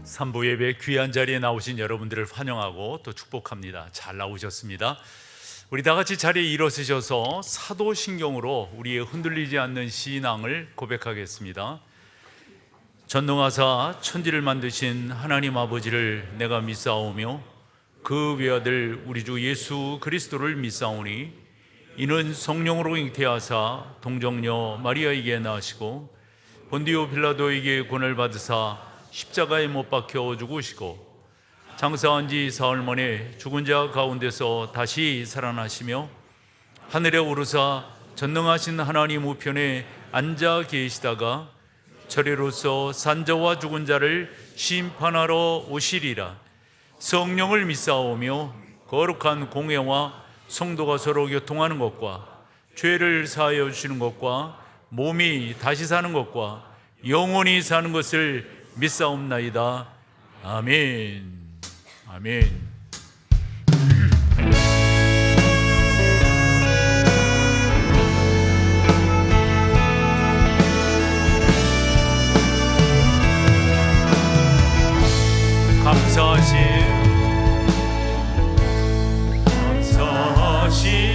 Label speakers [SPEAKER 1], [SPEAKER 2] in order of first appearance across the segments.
[SPEAKER 1] 3부 예배 귀한 자리에 나오신 여러분들을 환영하고 또 축복합니다. 잘 나오셨습니다. 우리 다 같이 자리에 일어서셔서 사도신경으로 우리의 흔들리지 않는 신앙을 고백하겠습니다. 전능하사 천지를 만드신 하나님 아버지를 내가 믿사오며 그 외아들 우리 주 예수 그리스도를 믿사오니 이는 성령으로 잉태하사 동정녀 마리아에게 나시고 본디오 빌라도에게 권을 받으사 십자가에 못 박혀 죽으시고 장사한 지 사흘 만에 죽은 자 가운데서 다시 살아나시며 하늘에 오르사 전능하신 하나님 우편에 앉아 계시다가 저리로서 산자와 죽은 자를 심판하러 오시리라. 성령을 믿사오며 거룩한 공회와 성도가 서로 교통하는 것과 죄를 사하여 주시는 것과 몸이 다시 사는 것과 영원히 사는 것을 믿사옵나이다. 아멘. 아멘. 감사하신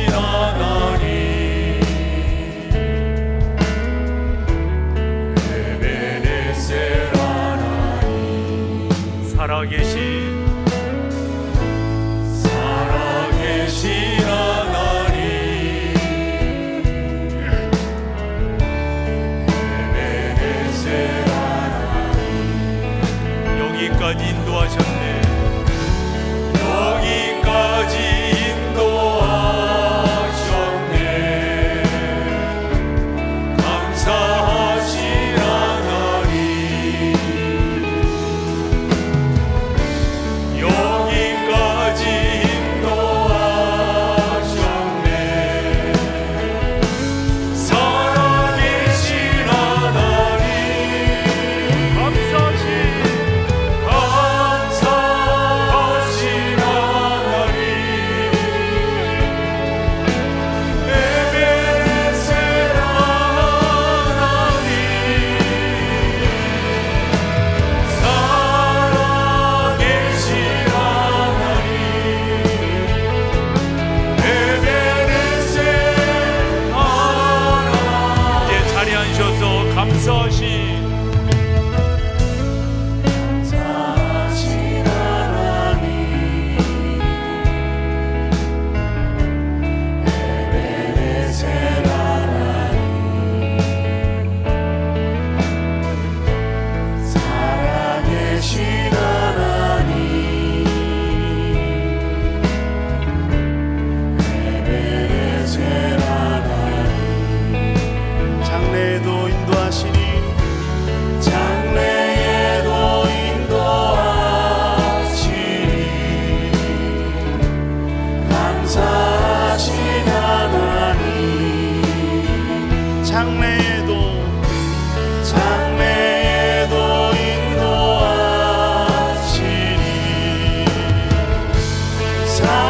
[SPEAKER 1] 하나님 에베네셀 하나님 살아계신 하나님 에베네셀 하나님 여기까지 인도하셨네. 여기까지 인도하셨네. 감사하신 하나님 여기까지 인도하셨네.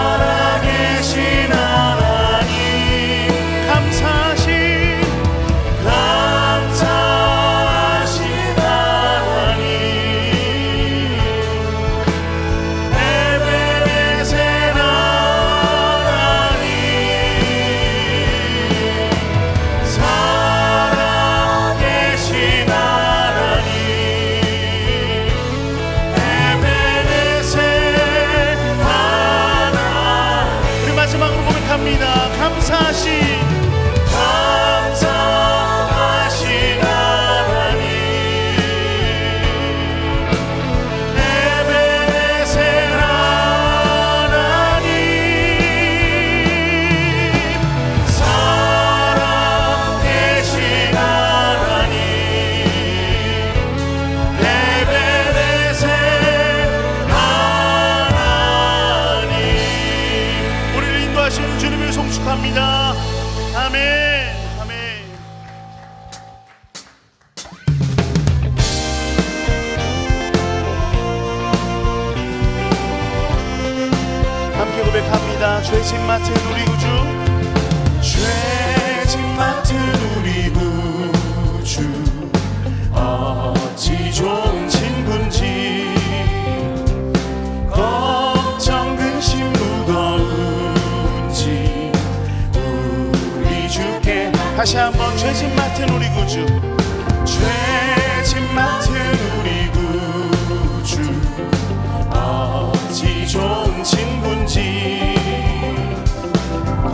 [SPEAKER 1] 살아계신 하나님 감사하신
[SPEAKER 2] 축복합니다. 아멘. 아멘. 함께 고백합니다. 죄짐 맡은 우리 구주, 죄짐 맡은 우리 구주, 어찌 좋은 친구인지 다시 한번 죄짐 맡은 우리 구주, 죄짐 맡은 우리 구주, 어찌 좋은 친구인지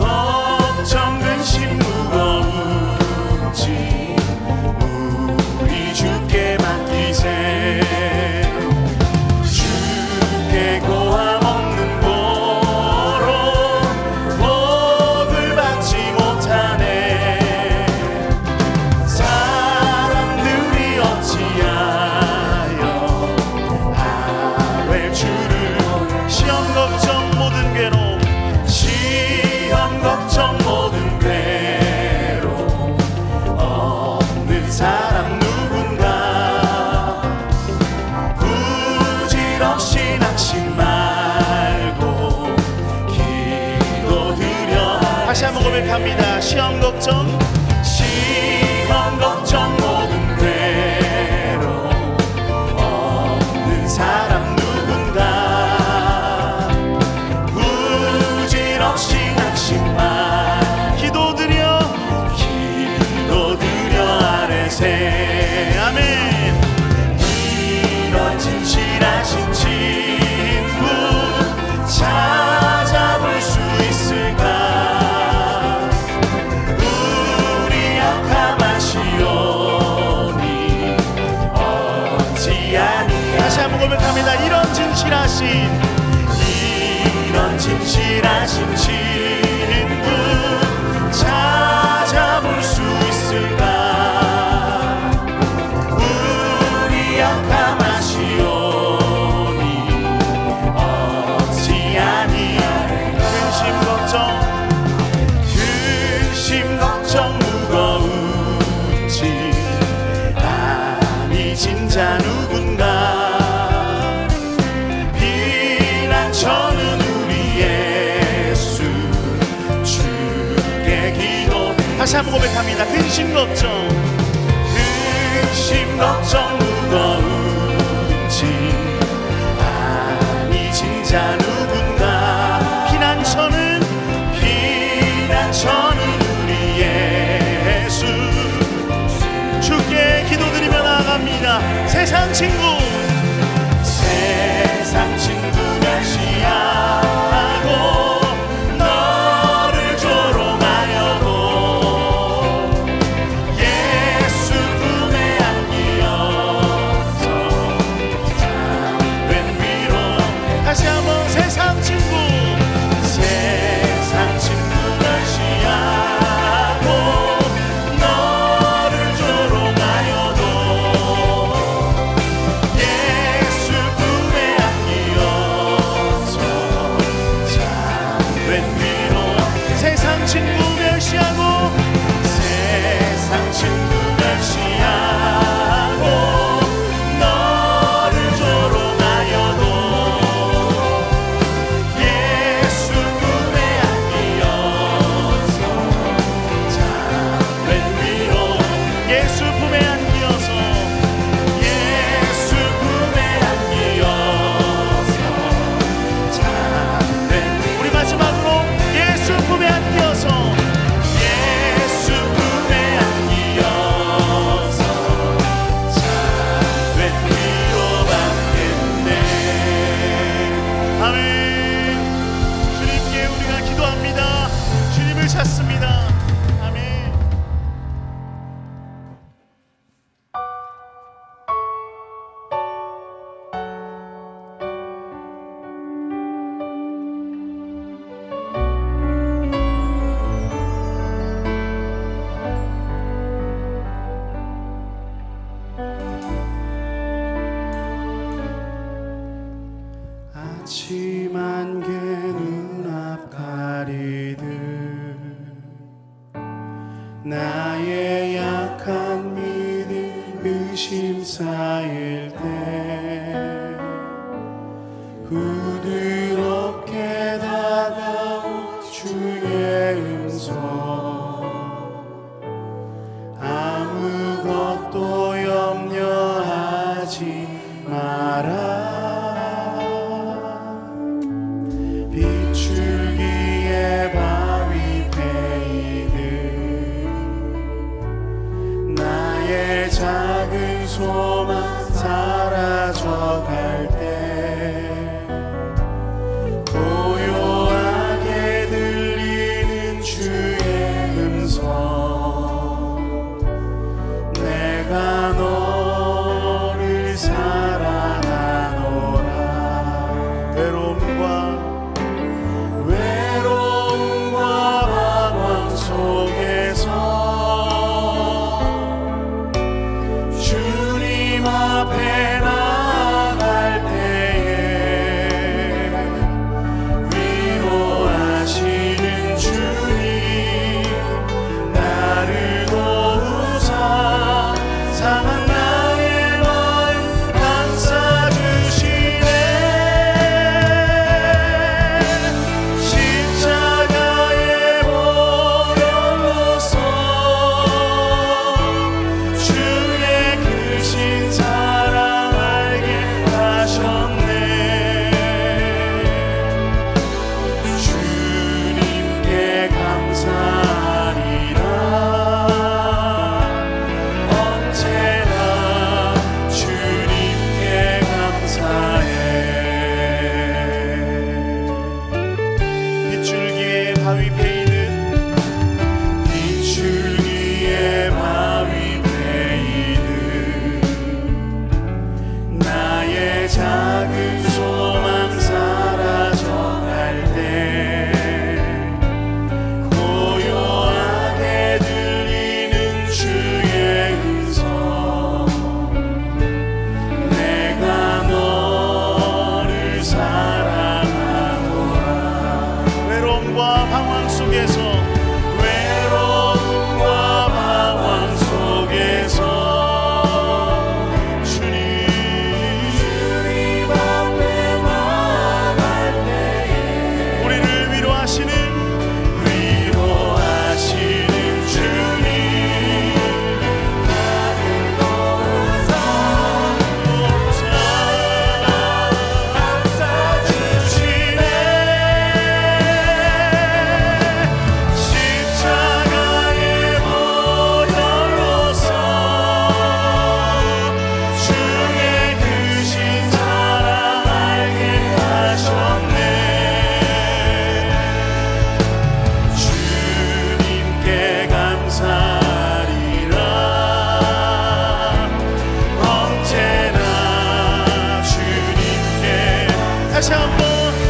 [SPEAKER 2] 걱정 근심 무거운지 우리 주께 맡기세. 주께 고함 없는 고로 복을 받지 못하네. 사람들이 어찌하여 아뢰 주를. 시험 걱정 모든 괴로움, 시험 걱정 모든 괴로움 없는 사람 누군가. 부질없이 낙심 말고 기도드려. 다시 한번 고백합니다. 시험 걱정, 시험 걱정 모든 괴로움 없는 사람 누군가. 부질없이 낙심 말 기도드려 아뢰세. 아멘. 이런 진실하신 친구 찾아볼 수 있을까. 우리 약함하시오니 어찌하니. 다시 한번 고백합니다. 이런 진실하신 친구 찾아볼 수 있을까. 우리 약함하시오니 어찌하니. 근심 걱정 무거운지 아니 진짜 누군가. 비난처는 우리 예수 주께 기도. 다시 한번 고백합니다. 근심 걱정 무거운지 아니 진짜 누군가. 피난처는 우리 예수 주께 기도드리며 나아갑니다. 세상 친구 멸시하고 너를 조롱하여도 예수 품에 안기어서 참된 위로. 다시 한번 세상 친구 멸시하고 너를 조롱하여도 예수 품에 안기어서 참된 위로. 세상 친구 멸시하고 너를 조롱하여도 예수 품에 안기어서 참된 위로. 예수 품에 안기어서 참된 위로. 우리 마지막으로 예수 품에 안기어서 참된 위로 받겠네. 아멘. 주님께 우리가 기도합니다. 주님을 찾습니다. 아멘. 아침 안개 눈앞 가리듯 나의 약한 믿음 의심 쌓일 때 부드럽게 다가온 주의 음성 아무것도 염려하지 마라. 사라져갈 때 고요하게 들리는 주의 음성 내가 너를 사랑하노라 외로움과 방황 속에서 주님 앞에 나갈 때에 위로하시는 주님 나를 도우사 상한 나의 마음 감싸주시네 십자가의 보혈로서 주의 크신 사랑 알게 하셨네 주님께 감사하리라 언제나 주님께 감사해 빗줄기의 바위 베이는 빗줄기의 바위 베이는 나의 작은 소망 사라져갈 때 고요하게 들리는 주의 음성 내가 너를 사랑하노라 외로움과 방황 속에서 주님 앞에 나갈 때에 우리를 위로하시는 주님 나를 도우사 감싸주시네 십자가의 보혈로서 주의 크신 사랑 알게 하셨네 주님께 감사하리라 언제나 주님께 다시 한번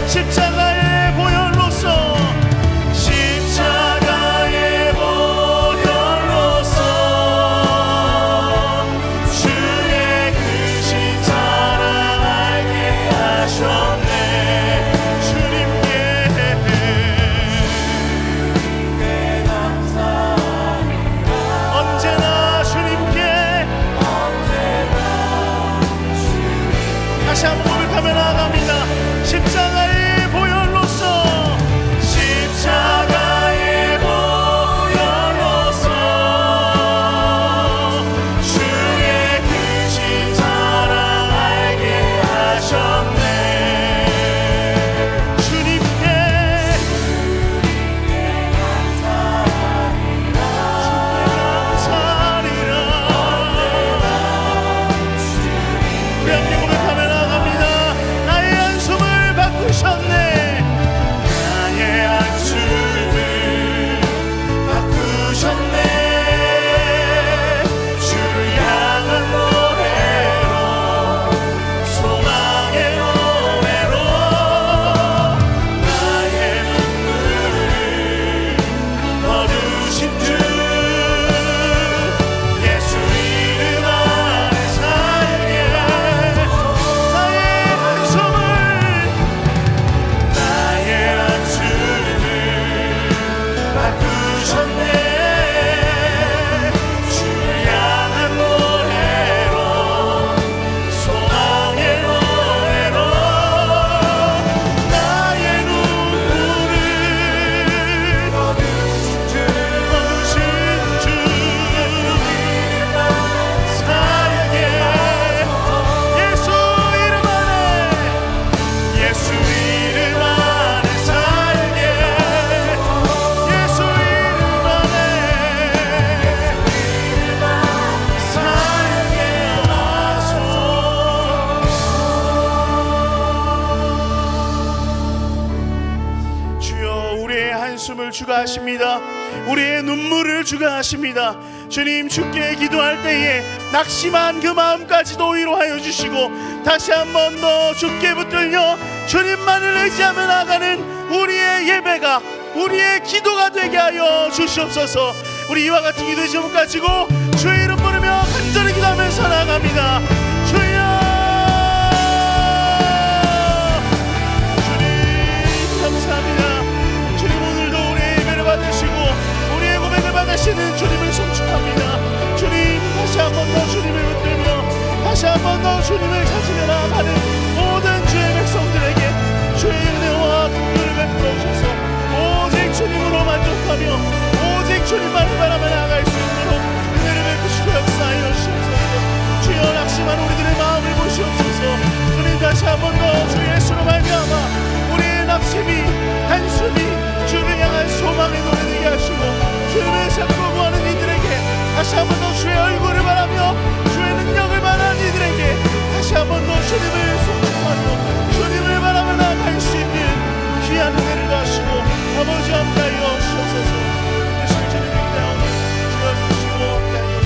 [SPEAKER 2] 십자가의 보혈로서 주의 크신 사랑 알게 하셨네 주님께 감사하리라 언제나 주님께 다시 한번 고백하며 나아갑니다 십자가의 보혈로서 주의 크신 사랑 알게 하셨네 주님께 감사하리라 우리 함께 고백하며 나아갑니다 나의 한숨을 바꾸셨네 한숨을 주가 하십니다. 우리의 눈물을 주가 하십니다. 주님, 주께 기도할 때에 낙심한 그 마음까지도 위로하여 주시고 다시 한 번 더 주께 붙들려 주님만을 의지하며 나가는 우리의 예배가, 우리의 기도가 되게 하여 주시옵소서. 우리 이와 같은 기도의 제목 가지고 주의 이름 부르며 간절히 기도하면서 나갑니다. 주여, 주님 감사합니다. 주님, 오늘도 우리의 예배를 받으시고 우리의 고백을 받으시는 주님을 송축합니다. 주님, 다시 한 번 더 주님을 붙들며 다시 한 번 더 주님을 찾으며 나아가는 모든 주의 백성들에게 주의 은혜와 긍휼을 베풀어 주셔서 오직 주님으로 만족하며 오직 주님만을 바라며 나아갈 수 있도록 은혜를 베푸시고 역사하여 주시옵소서. 주여, 낙심한 우리들의 마음을 보시옵소서. 주님, 다시 한 번 더 주 예수로 말미암아 우리의 낙심이, 한숨이 주를 향한 소망의 노래 되게 하시고 주님을 찾고 구하는 이들에게 다시 한 번 더 주의 얼굴을 바라며 주의 능력을 바라는 이들에게 다시 한 번 더 주님을 송축하며 주님을 바라며 나아갈 수 있는 귀한 은혜를 더하시고 아버지 함께하여 주옵소서. 뜻을 주님의 기다오니 주여 주시고 함께하여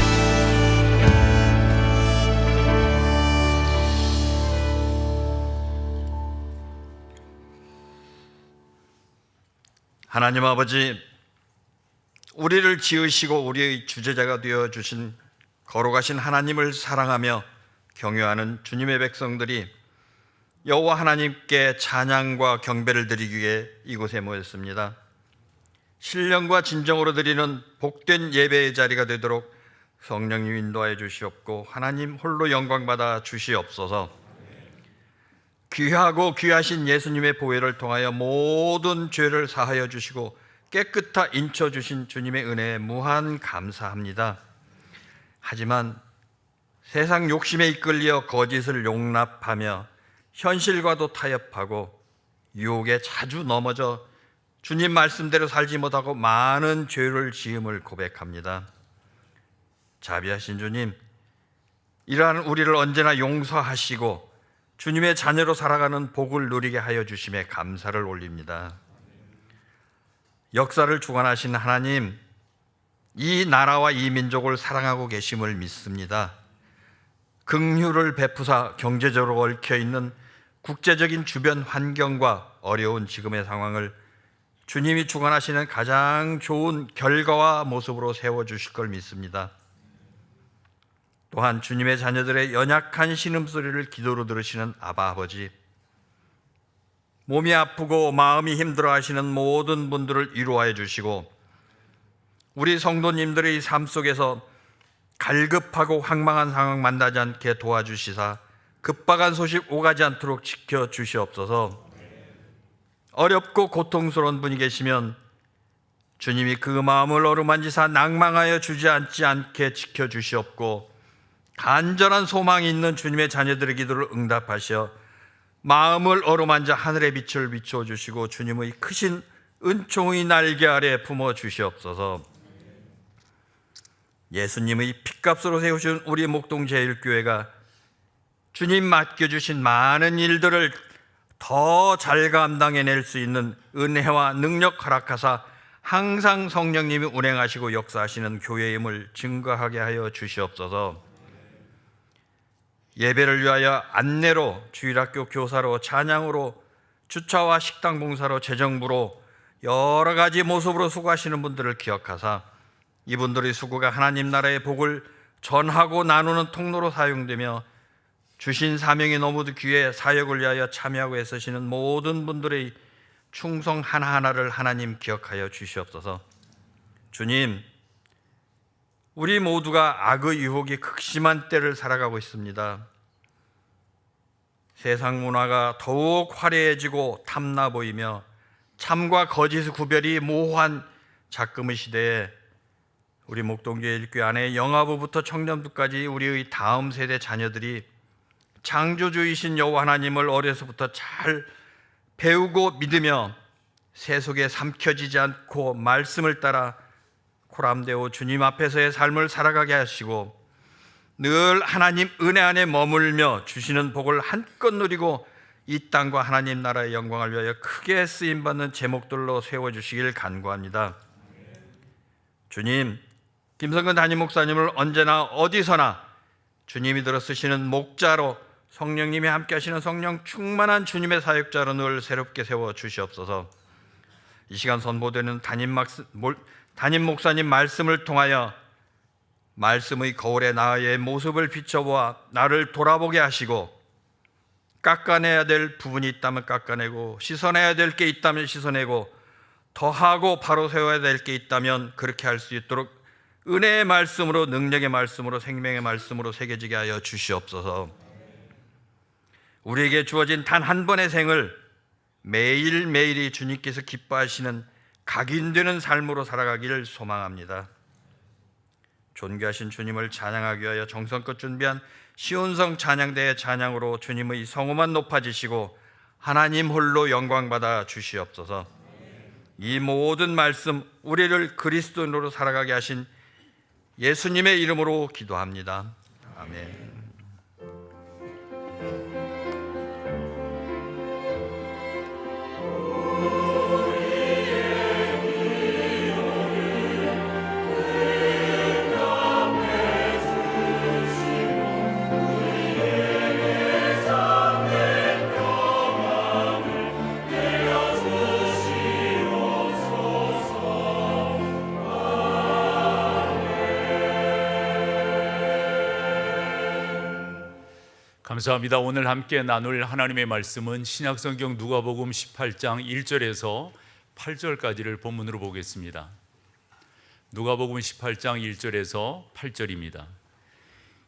[SPEAKER 3] 하나님 아버지, 우리를 지으시고 우리의 주제자가 되어주신 거룩하신 하나님을 사랑하며 경외하는 주님의 백성들이 여호와 하나님께 찬양과 경배를 드리기 위해 이곳에 모였습니다. 신령과 진정으로 드리는 복된 예배의 자리가 되도록 성령님 인도하여 주시옵고 하나님 홀로 영광받아 주시옵소서. 귀하고 귀하신 예수님의 보혈을 통하여 모든 죄를 사하여 주시고 깨끗하 인쳐 주신 주님의 은혜에 무한 감사합니다. 하지만 세상 욕심에 이끌려 거짓을 용납하며 현실과도 타협하고 유혹에 자주 넘어져 주님 말씀대로 살지 못하고 많은 죄를 지음을 고백합니다. 자비하신 주님, 이러한 우리를 언제나 용서하시고 주님의 자녀로 살아가는 복을 누리게 하여 주심에 감사를 올립니다. 역사를 주관하신 하나님, 이 나라와 이 민족을 사랑하고 계심을 믿습니다. 긍휼을 베푸사 경제적으로 얽혀있는 국제적인 주변 환경과 어려운 지금의 상황을 주님이 주관하시는 가장 좋은 결과와 모습으로 세워주실 걸 믿습니다. 또한 주님의 자녀들의 연약한 신음소리를 기도로 들으시는 아바 아버지, 몸이 아프고 마음이 힘들어 하시는 모든 분들을 위로하여 주시고 우리 성도님들의 삶 속에서 갈급하고 황망한 상황 만나지 않게 도와주시사 급박한 소식 오가지 않도록 지켜주시옵소서. 어렵고 고통스러운 분이 계시면 주님이 그 마음을 어루만지사 낭망하여 주지 않게 지켜주시옵고 간절한 소망이 있는 주님의 자녀들의 기도를 응답하셔 마음을 어루만져 하늘의 빛을 비춰주시고 주님의 크신 은총의 날개 아래 품어주시옵소서. 예수님의 핏값으로 세우신 우리 목동제일교회가 주님 맡겨주신 많은 일들을 더 잘 감당해낼 수 있는 은혜와 능력 허락하사 항상 성령님이 운행하시고 역사하시는 교회임을 증거하게 하여 주시옵소서. 예배를 위하여 안내로, 주일학교 교사로, 찬양으로, 주차와 식당 봉사로, 재정부로 여러 가지 모습으로 수고하시는 분들을 기억하사 이분들의 수고가 하나님 나라의 복을 전하고 나누는 통로로 사용되며 주신 사명이 너무도 귀해 사역을 위하여 참여하고 애쓰시는 모든 분들의 충성 하나하나를 하나님 기억하여 주시옵소서. 주님, 우리 모두가 악의 유혹이 극심한 때를 살아가고 있습니다. 세상 문화가 더욱 화려해지고 탐나 보이며 참과 거짓의 구별이 모호한 작금의 시대에 우리 목동교회 일교회 안에 영아부부터 청년부까지 우리의 다음 세대 자녀들이 창조주이신 여호와 하나님을 어려서부터 잘 배우고 믿으며 세속에 삼켜지지 않고 말씀을 따라 코람데오 주님 앞에서의 삶을 살아가게 하시고 늘 하나님 은혜 안에 머물며 주시는 복을 한껏 누리고 이 땅과 하나님 나라의 영광을 위하여 크게 쓰임받는 제목들로 세워주시길 간구합니다. 주님, 김성근 담임 목사님을 언제나 어디서나 주님이 들어 쓰시는 목자로, 성령님이 함께 하시는 성령 충만한 주님의 사역자로 늘 새롭게 세워 주시옵소서. 이 시간 선보되는 담임 목사님 말씀을 통하여 말씀의 거울에 나의 모습을 비춰보아 나를 돌아보게 하시고, 깎아내야 될 부분이 있다면 깎아내고, 씻어내야 될 게 있다면 씻어내고, 더하고 바로 세워야 될 게 있다면 그렇게 할 수 있도록 은혜의 말씀으로, 능력의 말씀으로, 생명의 말씀으로 새겨지게 하여 주시옵소서. 우리에게 주어진 단 한 번의 생을 매일매일이 주님께서 기뻐하시는 각인되는 삶으로 살아가기를 소망합니다. 존귀하신 주님을 찬양하기 위하여 정성껏 준비한 시온성 찬양대의 찬양으로 주님의 성호만 높아지시고 하나님 홀로 영광받아 주시옵소서. 이 모든 말씀, 우리를 그리스도인으로 살아가게 하신 예수님의 이름으로 기도합니다. 아멘.
[SPEAKER 1] 감사합니다. 오늘 함께 나눌 하나님의 말씀은 신약성경 누가복음 18장 1절에서 8절까지를 본문으로 보겠습니다. 누가복음 18장 1절에서 8절입니다.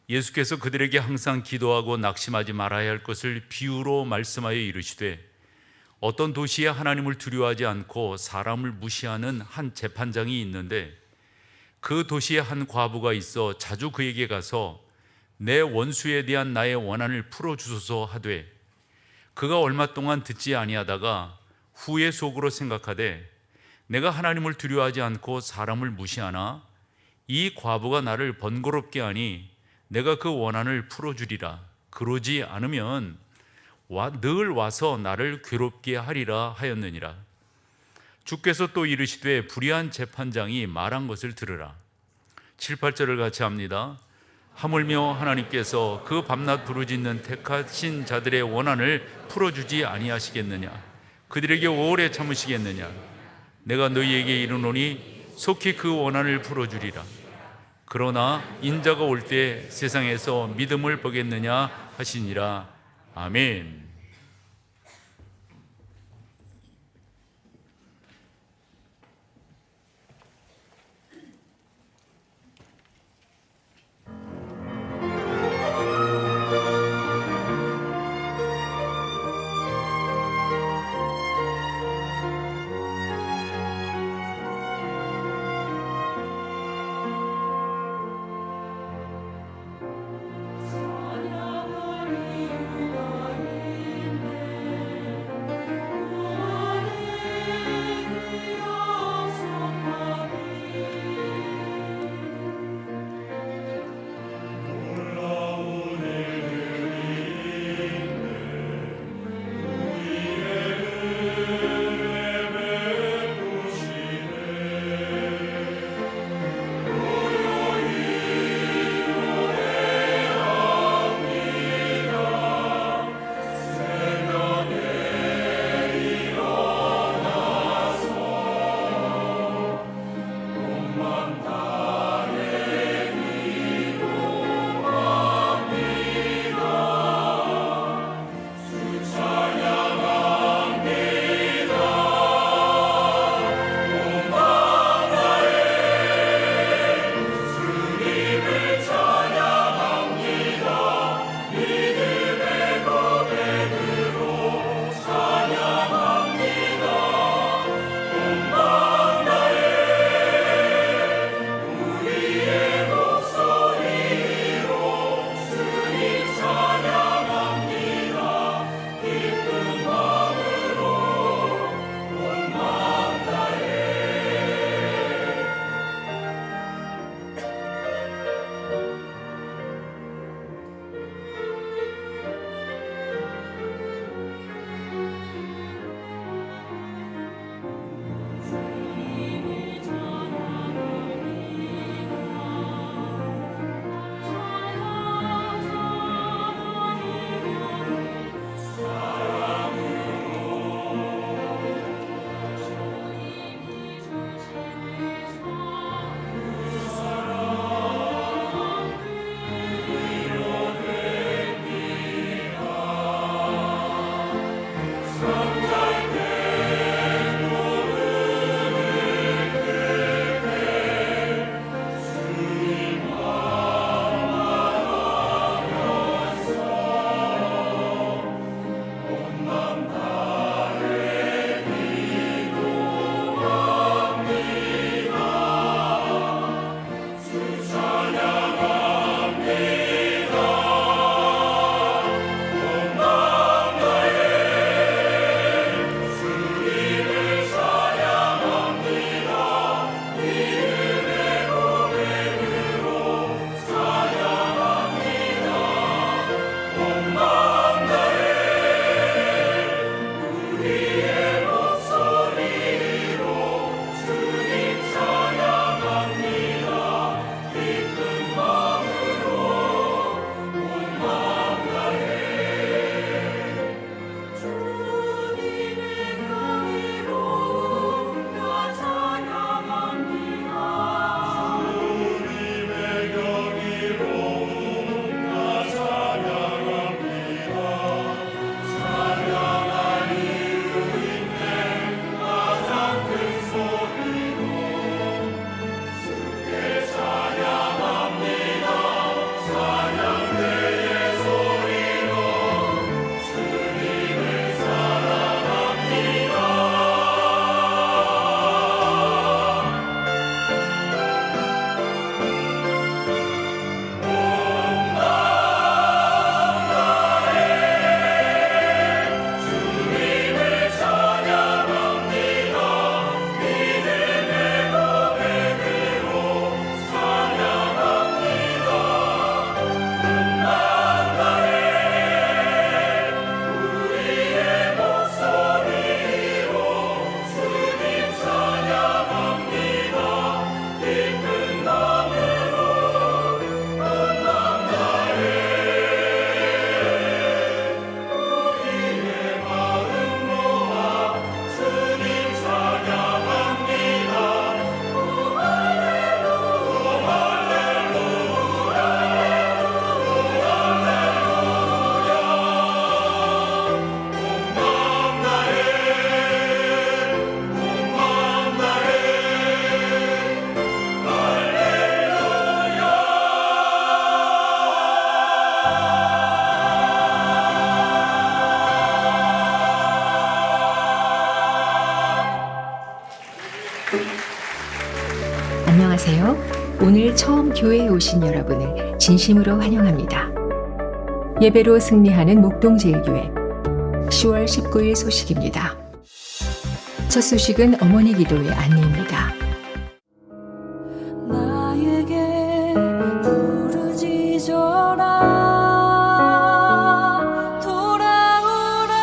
[SPEAKER 1] 예수께서 그들에게 항상 기도하고 낙심하지 말아야 할 것을 비유로 말씀하여 이르시되, 어떤 도시에 하나님을 두려워하지 않고 사람을 무시하는 한 재판장이 있는데, 그 도시에 한 과부가 있어 자주 그에게 가서 내 원수에 대한 나의 원한을 풀어주소서 하되, 그가 얼마 동안 듣지 아니하다가 후에 속으로 생각하되, 내가 하나님을 두려워하지 않고 사람을 무시하나 이 과부가 나를 번거롭게 하니 내가 그 원한을 풀어주리라. 그러지 않으면 늘 와서 나를 괴롭게 하리라 하였느니라. 주께서 또 이르시되, 불의한 재판장이 말한 것을 들으라. 7, 8절을 같이 합니다. 하물며 하나님께서 그 밤낮 부르짖는 택하신 자들의 원한을 풀어주지 아니하시겠느냐? 그들에게 오래 참으시겠느냐? 내가 너희에게 이르노니 속히 그 원한을 풀어주리라. 그러나 인자가 올 때 세상에서 믿음을 보겠느냐 하시니라. 아멘.
[SPEAKER 4] 안녕하세요. 오늘 처음 교회에 오신 여러분을 진심으로 환영합니다. 예배로 승리하는 목동제일교회 10월 19일 소식입니다. 첫 소식은 어머니 기도의 안내입니다.
[SPEAKER 5] 나에게 부르짖어라 돌아오라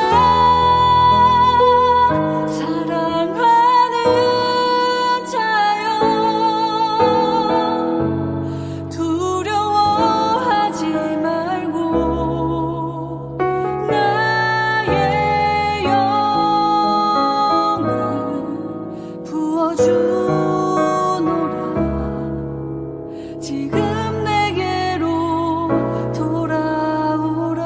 [SPEAKER 5] 사랑하는 자여 두려워하지 말고 나의 영을 부어주노라 지금 내게로 돌아오라.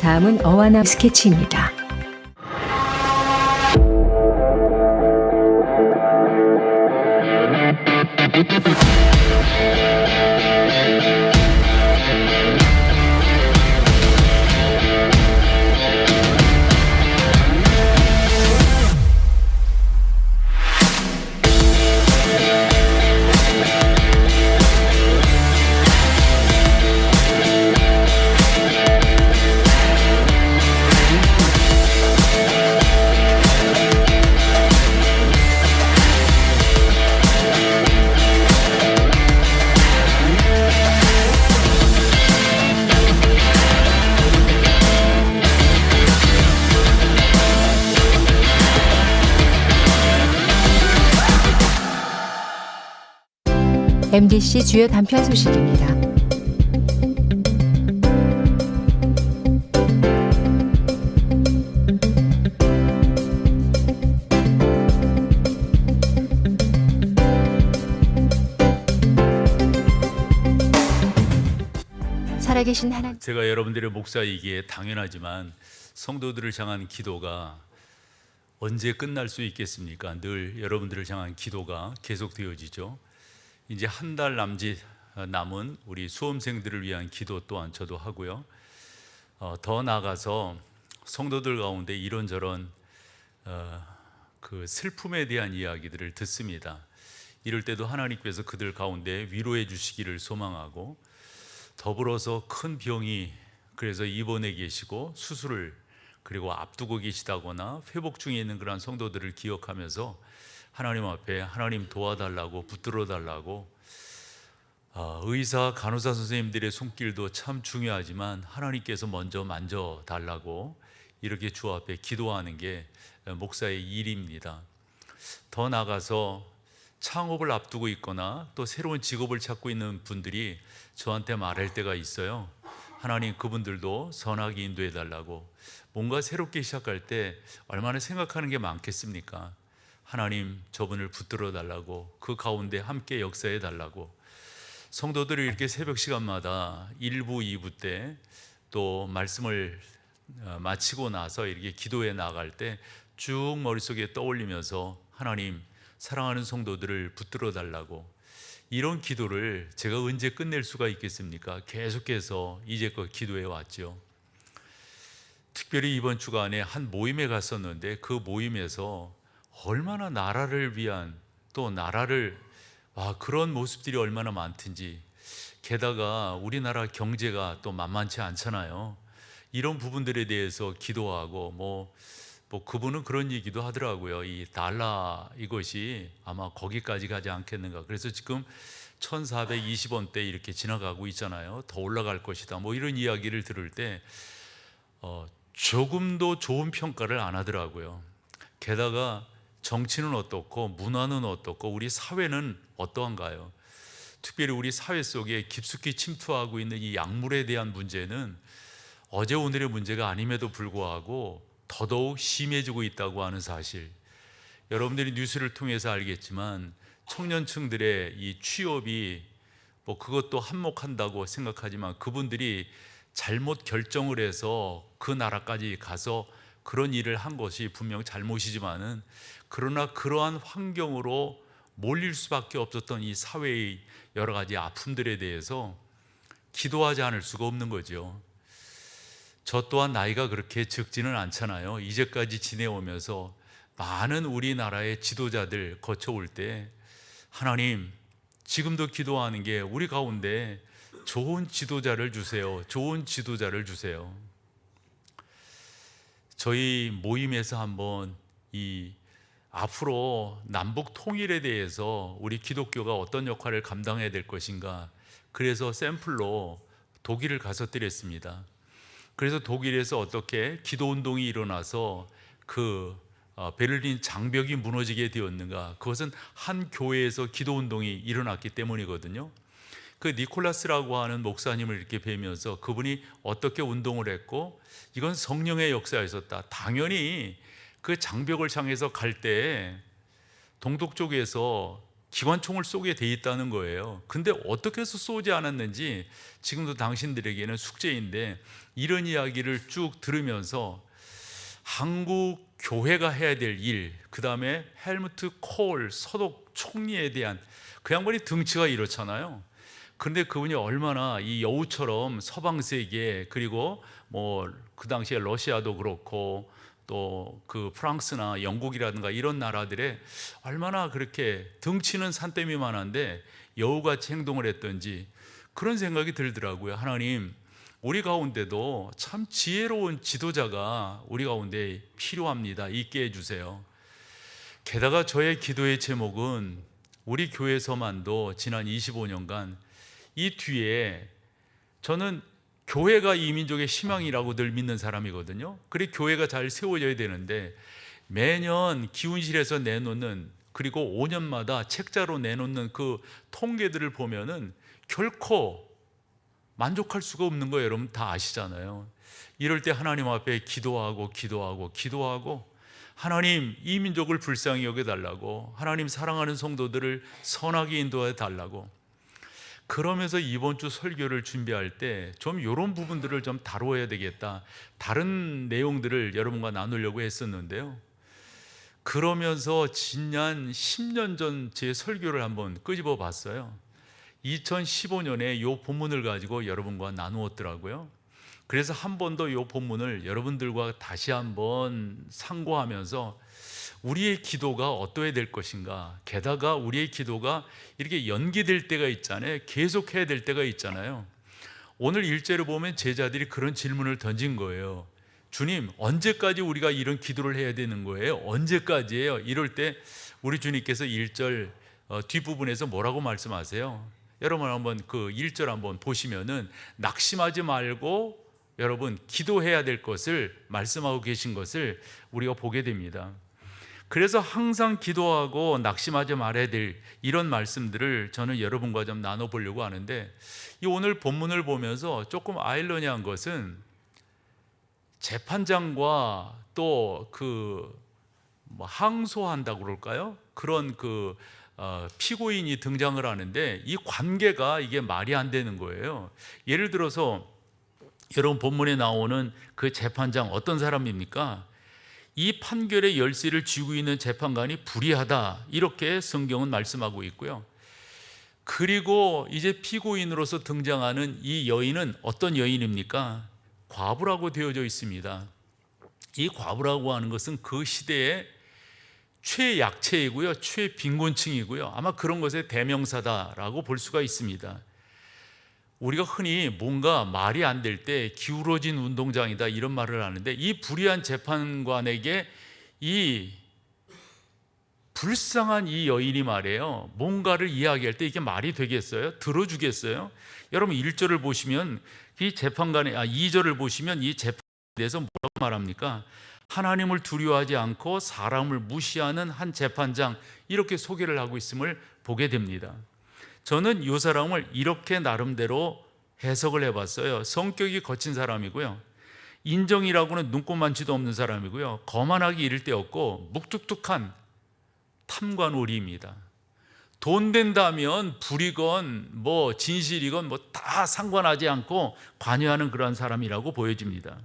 [SPEAKER 4] 다음은 어와나 스케치입니다. MDC 주요 단편 소식입니다. 살아계신 하나님,
[SPEAKER 1] 제가 여러분들의 목사이기에 당연하지만 성도들을 향한 기도가 언제 끝날 수 있겠습니까? 늘 여러분들을 향한 기도가 계속되어지죠. 이제 한 달 남짓 남은 우리 수험생들을 위한 기도 또한 저도 하고요. 더 나아가서 성도들 가운데 이런저런 그 슬픔에 대한 이야기들을 듣습니다. 이럴 때도 하나님께서 그들 가운데 위로해 주시기를 소망하고, 더불어서 큰 병이 그래서 입원해 계시고 수술을 그리고 앞두고 계시다거나 회복 중에 있는 그런 성도들을 기억하면서 하나님 앞에 하나님 도와달라고 붙들어 달라고, 의사 간호사 선생님들의 손길도 참 중요하지만 하나님께서 먼저 만져 달라고 이렇게 주 앞에 기도하는 게 목사의 일입니다. 더 나아가서 창업을 앞두고 있거나 또 새로운 직업을 찾고 있는 분들이 저한테 말할 때가 있어요. 하나님, 그분들도 선하게 인도해 달라고. 뭔가 새롭게 시작할 때 얼마나 생각하는 게 많겠습니까? 하나님, 저분을 붙들어 달라고, 그 가운데 함께 역사해 달라고. 성도들이 이렇게 새벽 시간마다 1부, 2부 때 또 말씀을 마치고 나서 이렇게 기도해 나갈 때 쭉 머릿속에 떠올리면서 하나님, 사랑하는 성도들을 붙들어 달라고, 이런 기도를 제가 언제 끝낼 수가 있겠습니까? 계속해서 이제껏 기도해 왔죠. 특별히 이번 주간에 한 모임에 갔었는데 그 모임에서 얼마나 나라를 위한, 또 나라를 그런 모습들이 얼마나 많든지, 게다가 우리나라 경제가 또 만만치 않잖아요. 이런 부분들에 대해서 기도하고 뭐 그분은 그런 얘기도 하더라고요. 이 달러 이것이 아마 거기까지 가지 않겠는가. 그래서 지금 1420원대 이렇게 지나가고 있잖아요. 더 올라갈 것이다. 뭐 이런 이야기를 들을 때 조금도 좋은 평가를 안 하더라고요. 게다가 정치는 어떻고 문화는 어떻고 우리 사회는 어떠한가요? 특별히 우리 사회 속에 깊숙이 침투하고 있는 이 약물에 대한 문제는 어제 오늘의 문제가 아님에도 불구하고 더더욱 심해지고 있다고 하는 사실, 여러분들이 뉴스를 통해서 알겠지만 청년층들의 이 취업이 그것도 한몫한다고 생각하지만 그분들이 잘못 결정을 해서 그 나라까지 가서 그런 일을 한 것이 분명 잘못이지만은, 그러나 그러한 환경으로 몰릴 수밖에 없었던 이 사회의 여러 가지 아픔들에 대해서 기도하지 않을 수가 없는 거죠. 저 또한 나이가 그렇게 적지는 않잖아요. 이제까지 지내오면서 많은 우리나라의 지도자들 거쳐올 때 하나님, 지금도 기도하는 게 우리 가운데 좋은 지도자를 주세요. 좋은 지도자를 주세요. 저희 모임에서 한번 이 앞으로 남북 통일에 대해서 우리 기독교가 어떤 역할을 감당해야 될 것인가, 그래서 샘플로 독일을 가서 드렸습니다. 그래서 독일에서 어떻게 기도운동이 일어나서 베를린 장벽이 무너지게 되었는가, 그것은 한 교회에서 기도운동이 일어났기 때문이거든요. 그 니콜라스라고 하는 목사님을 이렇게 뵈면서 그분이 어떻게 운동을 했고 이건 성령의 역사였었다. 당연히 그 장벽을 향해서 갈 때 동독 쪽에서 기관총을 쏘게 돼 있다는 거예요. 근데 어떻게 해서 쏘지 않았는지 지금도 당신들에게는 숙제인데, 이런 이야기를 쭉 들으면서 한국 교회가 해야 될 일, 그 다음에 헬무트 콜 서독 총리에 대한, 그 양반이 등치가 이렇잖아요. 그런데 그분이 얼마나 이 여우처럼 서방 세계, 그리고 뭐 그 당시에 러시아도 그렇고 또 그 프랑스나 영국이라든가 이런 나라들에 얼마나 그렇게 등치는 산더미만한데 여우같이 행동을 했던지 그런 생각이 들더라고요. 하나님, 우리 가운데도 참 지혜로운 지도자가 우리 가운데 필요합니다. 있게 해주세요. 게다가 저의 기도의 제목은 우리 교회에서만도 지난 25년간 이 뒤에, 저는 교회가 이 민족의 희망이라고 늘 믿는 사람이거든요. 그래 교회가 잘 세워져야 되는데 매년 기운실에서 내놓는, 그리고 5년마다 책자로 내놓는 그 통계들을 보면은 결코 만족할 수가 없는 거 여러분 다 아시잖아요. 이럴 때 하나님 앞에 기도하고 하나님, 이 민족을 불쌍히 여겨달라고, 하나님 사랑하는 성도들을 선하게 인도해 달라고. 그러면서 이번 주 설교를 준비할 때 좀 이런 부분들을 좀 다루어야 되겠다, 다른 내용들을 여러분과 나누려고 했었는데요. 그러면서 지난 10년 전 제 설교를 한번 끄집어 봤어요. 2015년에 이 본문을 가지고 여러분과 나누었더라고요. 그래서 한 번 더 이 본문을 여러분들과 다시 한번 상고하면서 우리의 기도가 어떠해야 될 것인가, 게다가 우리의 기도가 이렇게 연기될 때가 있잖아요. 계속해야 될 때가 있잖아요. 오늘 1절을 보면 제자들이 그런 질문을 던진 거예요. 주님, 언제까지 우리가 이런 기도를 해야 되는 거예요? 언제까지예요? 이럴 때 우리 주님께서 1절 뒷부분에서 뭐라고 말씀하세요? 여러분 한번 그 1절 한번 보시면은 낙심하지 말고 여러분 기도해야 될 것을 말씀하고 계신 것을 우리가 보게 됩니다. 그래서 항상 기도하고 낙심하지 말아야 될 이런 말씀들을 저는 여러분과 좀 나눠보려고 하는데, 이 오늘 본문을 보면서 조금 아이러니한 것은 재판장과 또 항소한다고 그럴까요? 그런 피고인이 등장을 하는데 이 관계가 이게 말이 안 되는 거예요. 예를 들어서 여러분 본문에 나오는 그 재판장 어떤 사람입니까? 이 판결의 열쇠를 쥐고 있는 재판관이 불의하다, 이렇게 성경은 말씀하고 있고요. 그리고 이제 피고인으로서 등장하는 이 여인은 어떤 여인입니까? 과부라고 되어져 있습니다. 이 과부라고 하는 것은 그 시대의 최약체이고요, 최빈곤층이고요. 아마 그런 것의 대명사다라고 볼 수가 있습니다. 우리가 흔히 뭔가 말이 안 될 때 기울어진 운동장이다 이런 말을 하는데, 이 불의한 재판관에게 이 불쌍한 이 여인이 말이에요, 뭔가를 이야기할 때 이게 말이 되겠어요? 들어주겠어요? 여러분 1절을 보시면 이 재판관의 2절을 보시면 이 재판에 대해서 뭐라고 말합니까? 하나님을 두려워하지 않고 사람을 무시하는 한 재판장, 이렇게 소개를 하고 있음을 보게 됩니다. 저는 이 사람을 이렇게 나름대로 해석을 해봤어요. 성격이 거친 사람이고요, 인정이라고는 눈꼽만치도 없는 사람이고요, 거만하기 이를 데 없고 묵뚝뚝한 탐관오리입니다. 돈 된다면 불이건 뭐 진실이건 뭐 다 상관하지 않고 관여하는 그러한 사람이라고 보여집니다.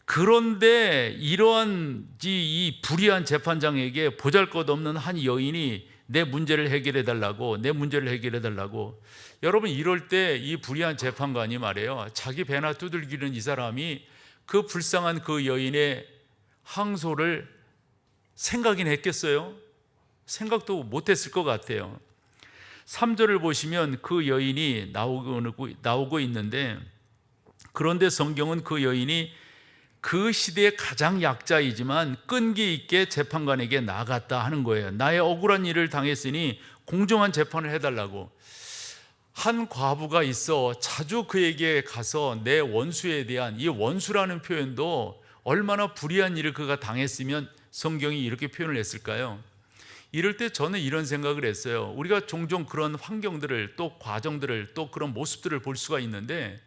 [SPEAKER 1] 그런데 이러한 이 불의한 재판장에게 보잘것없는 한 여인이 내 문제를 해결해 달라고, 내 문제를 해결해 달라고. 여러분, 이럴 때 이 불의한 재판관이 말해요, 자기 배나 두들기는 이 사람이 그 불쌍한 그 여인의 항소를 생각이나 했겠어요? 생각도 못했을 것 같아요. 3절을 보시면 그 여인이 나오고 있는데, 그런데 성경은 그 여인이 그 시대의 가장 약자이지만 끈기 있게 재판관에게 나갔다 하는 거예요. 나의 억울한 일을 당했으니 공정한 재판을 해달라고. 한 과부가 있어 자주 그에게 가서 내 원수에 대한, 이 원수라는 표현도 얼마나 불의한 일을 그가 당했으면 성경이 이렇게 표현을 했을까요? 이럴 때 저는 이런 생각을 했어요. 우리가 종종 그런 환경들을, 또 과정들을, 또 그런 모습들을 볼 수가 있는데,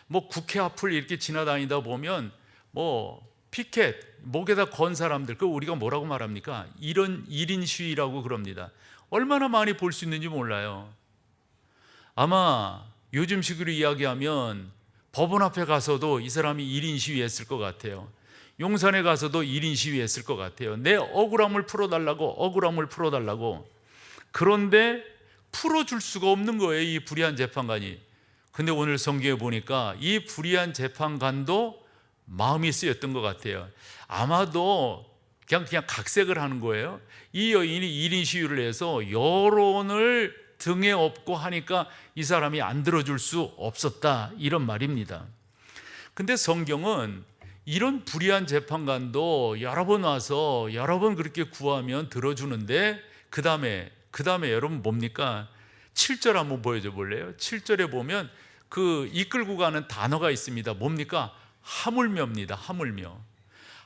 [SPEAKER 1] 뭐 국회 앞을 이렇게 지나다니다 보면 뭐 피켓 목에다 건 사람들, 그 우리가 뭐라고 말합니까? 이런 1인 시위라고 그럽니다. 얼마나 많이 볼 수 있는지 몰라요. 아마 요즘식으로 이야기하면 법원 앞에 가서도 이 사람이 1인 시위했을 것 같아요. 용산에 가서도 1인 시위했을 것 같아요. 내 억울함을 풀어달라고. 그런데 풀어줄 수가 없는 거예요, 이 불의한 재판관이. 근데 오늘 성경에 보니까 이 불의한 재판관도 마음이 쓰였던 것 같아요. 아마도 그냥 각색을 하는 거예요. 이 여인이 1인 시위를 해서 여론을 등에 업고 하니까 이 사람이 안 들어줄 수 없었다, 이런 말입니다. 근데 성경은 이런 불의한 재판관도 여러 번 와서 여러 번 그렇게 구하면 들어주는데, 그 다음에 여러분 뭡니까? 7절 한번 보여줘 볼래요? 7절에 보면 그 이끌고 가는 단어가 있습니다. 뭡니까? 하물며입니다.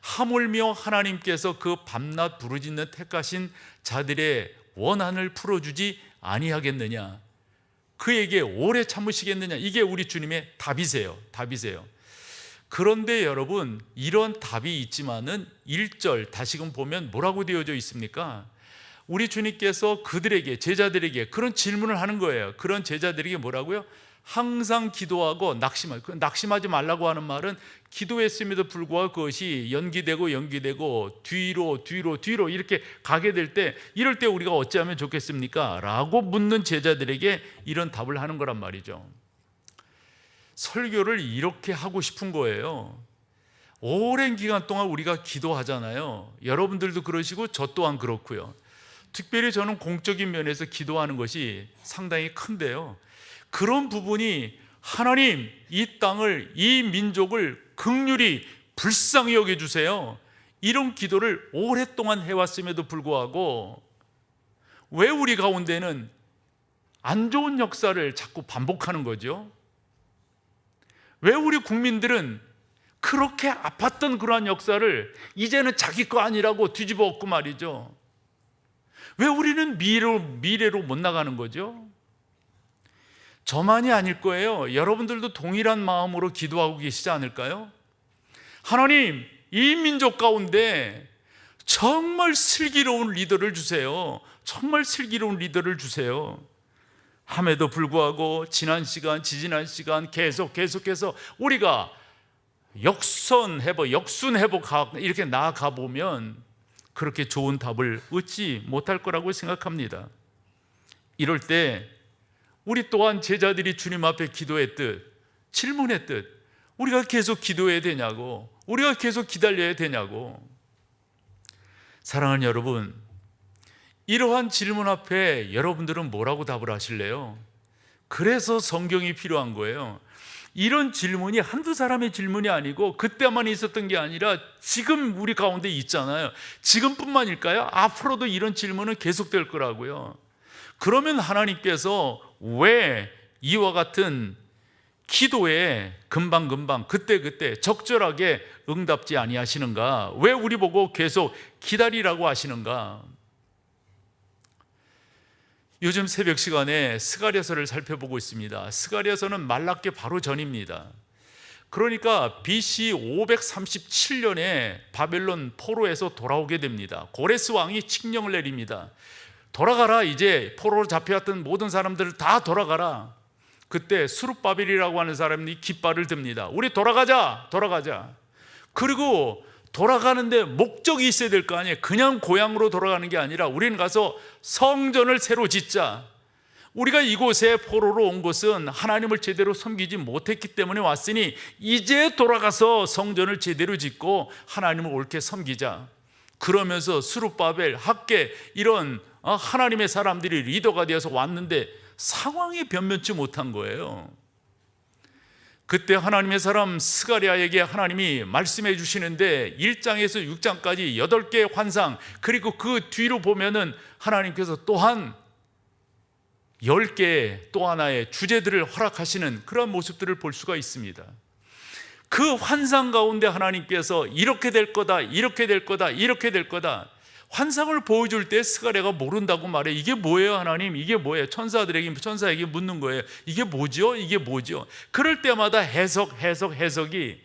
[SPEAKER 1] 하물며 하나님께서 그 밤낮 부르짖는 택하신 자들의 원한을 풀어주지 아니하겠느냐, 그에게 오래 참으시겠느냐. 이게 우리 주님의 답이세요. 그런데 여러분, 이런 답이 있지만은 1절 다시금 보면 뭐라고 되어져 있습니까? 우리 주님께서 그들에게, 제자들에게 그런 질문을 하는 거예요. 그런 제자들에게 뭐라고요? 항상 기도하고 낙심하지 말라고 하는 말은, 기도했음에도 불구하고 그것이 연기되고 뒤로 이렇게 가게 될 때, 이럴 때 우리가 어찌하면 좋겠습니까? 라고 묻는 제자들에게 이런 답을 하는 거란 말이죠. 설교를 이렇게 하고 싶은 거예요. 오랜 기간 동안 우리가 기도하잖아요. 여러분들도 그러시고 저 또한 그렇고요. 특별히 저는 공적인 면에서 기도하는 것이 상당히 큰데요, 그런 부분이 하나님, 이 땅을, 이 민족을 긍휼히 불쌍히 여겨주세요, 이런 기도를 오랫동안 해왔음에도 불구하고 왜 우리 가운데는 안 좋은 역사를 자꾸 반복하는 거죠? 왜 우리 국민들은 그렇게 아팠던 그러한 역사를 이제는 자기 거 아니라고 뒤집어 엎고 말이죠? 왜 우리는 미래로 못 나가는 거죠? 저만이 아닐 거예요. 여러분들도 동일한 마음으로 기도하고 계시지 않을까요? 하나님, 이 민족 가운데 정말 슬기로운 리더를 주세요. 함에도 불구하고 지지난 시간 계속해서 우리가 역순회복 이렇게 나아가 보면 그렇게 좋은 답을 얻지 못할 거라고 생각합니다. 이럴 때 우리 또한 제자들이 주님 앞에 질문했듯 우리가 계속 기도해야 되냐고, 우리가 계속 기다려야 되냐고. 사랑하는 여러분, 이러한 질문 앞에 여러분들은 뭐라고 답을 하실래요? 그래서 성경이 필요한 거예요. 이런 질문이 한두 사람의 질문이 아니고 그때만 있었던 게 아니라 지금 우리 가운데 있잖아요. 지금뿐만일까요? 앞으로도 이런 질문은 계속될 거라고요. 그러면 하나님께서 왜 이와 같은 기도에 금방 그때 적절하게 응답지 아니하시는가? 왜 우리 보고 계속 기다리라고 하시는가? 요즘 새벽 시간에 스가랴서를 살펴보고 있습니다. 스가랴서는 말라기 바로 전입니다. 그러니까 BC 537년에 바벨론 포로에서 돌아오게 됩니다. 고레스 왕이 칙령을 내립니다. 돌아가라, 이제 포로로 잡혀왔던 모든 사람들을 다 돌아가라. 그때 수룹바벨이라고 하는 사람이 깃발을 듭니다. 우리 돌아가자. 그리고 돌아가는데 목적이 있어야 될 거 아니에요. 그냥 고향으로 돌아가는 게 아니라 우리는 가서 성전을 새로 짓자. 우리가 이곳에 포로로 온 것은 하나님을 제대로 섬기지 못했기 때문에 왔으니 이제 돌아가서 성전을 제대로 짓고 하나님을 옳게 섬기자. 그러면서 스룹바벨, 학개 이런 하나님의 사람들이 리더가 되어서 왔는데 상황이 변변치 못한 거예요. 그때 하나님의 사람 스가랴에게 하나님이 말씀해 주시는데 1장에서 6장까지 8개의 환상, 그리고 그 뒤로 보면은 하나님께서 또한 10개의 또 하나의 주제들을 허락하시는 그런 모습들을 볼 수가 있습니다. 그 환상 가운데 하나님께서 이렇게 될 거다, 이렇게 될 거다, 이렇게 될 거다, 환상을 보여줄 때 스가랴가 모른다고 말해. 이게 뭐예요 하나님? 이게 뭐예요? 천사에게 묻는 거예요. 이게 뭐죠? 이게 뭐죠? 그럴 때마다 해석이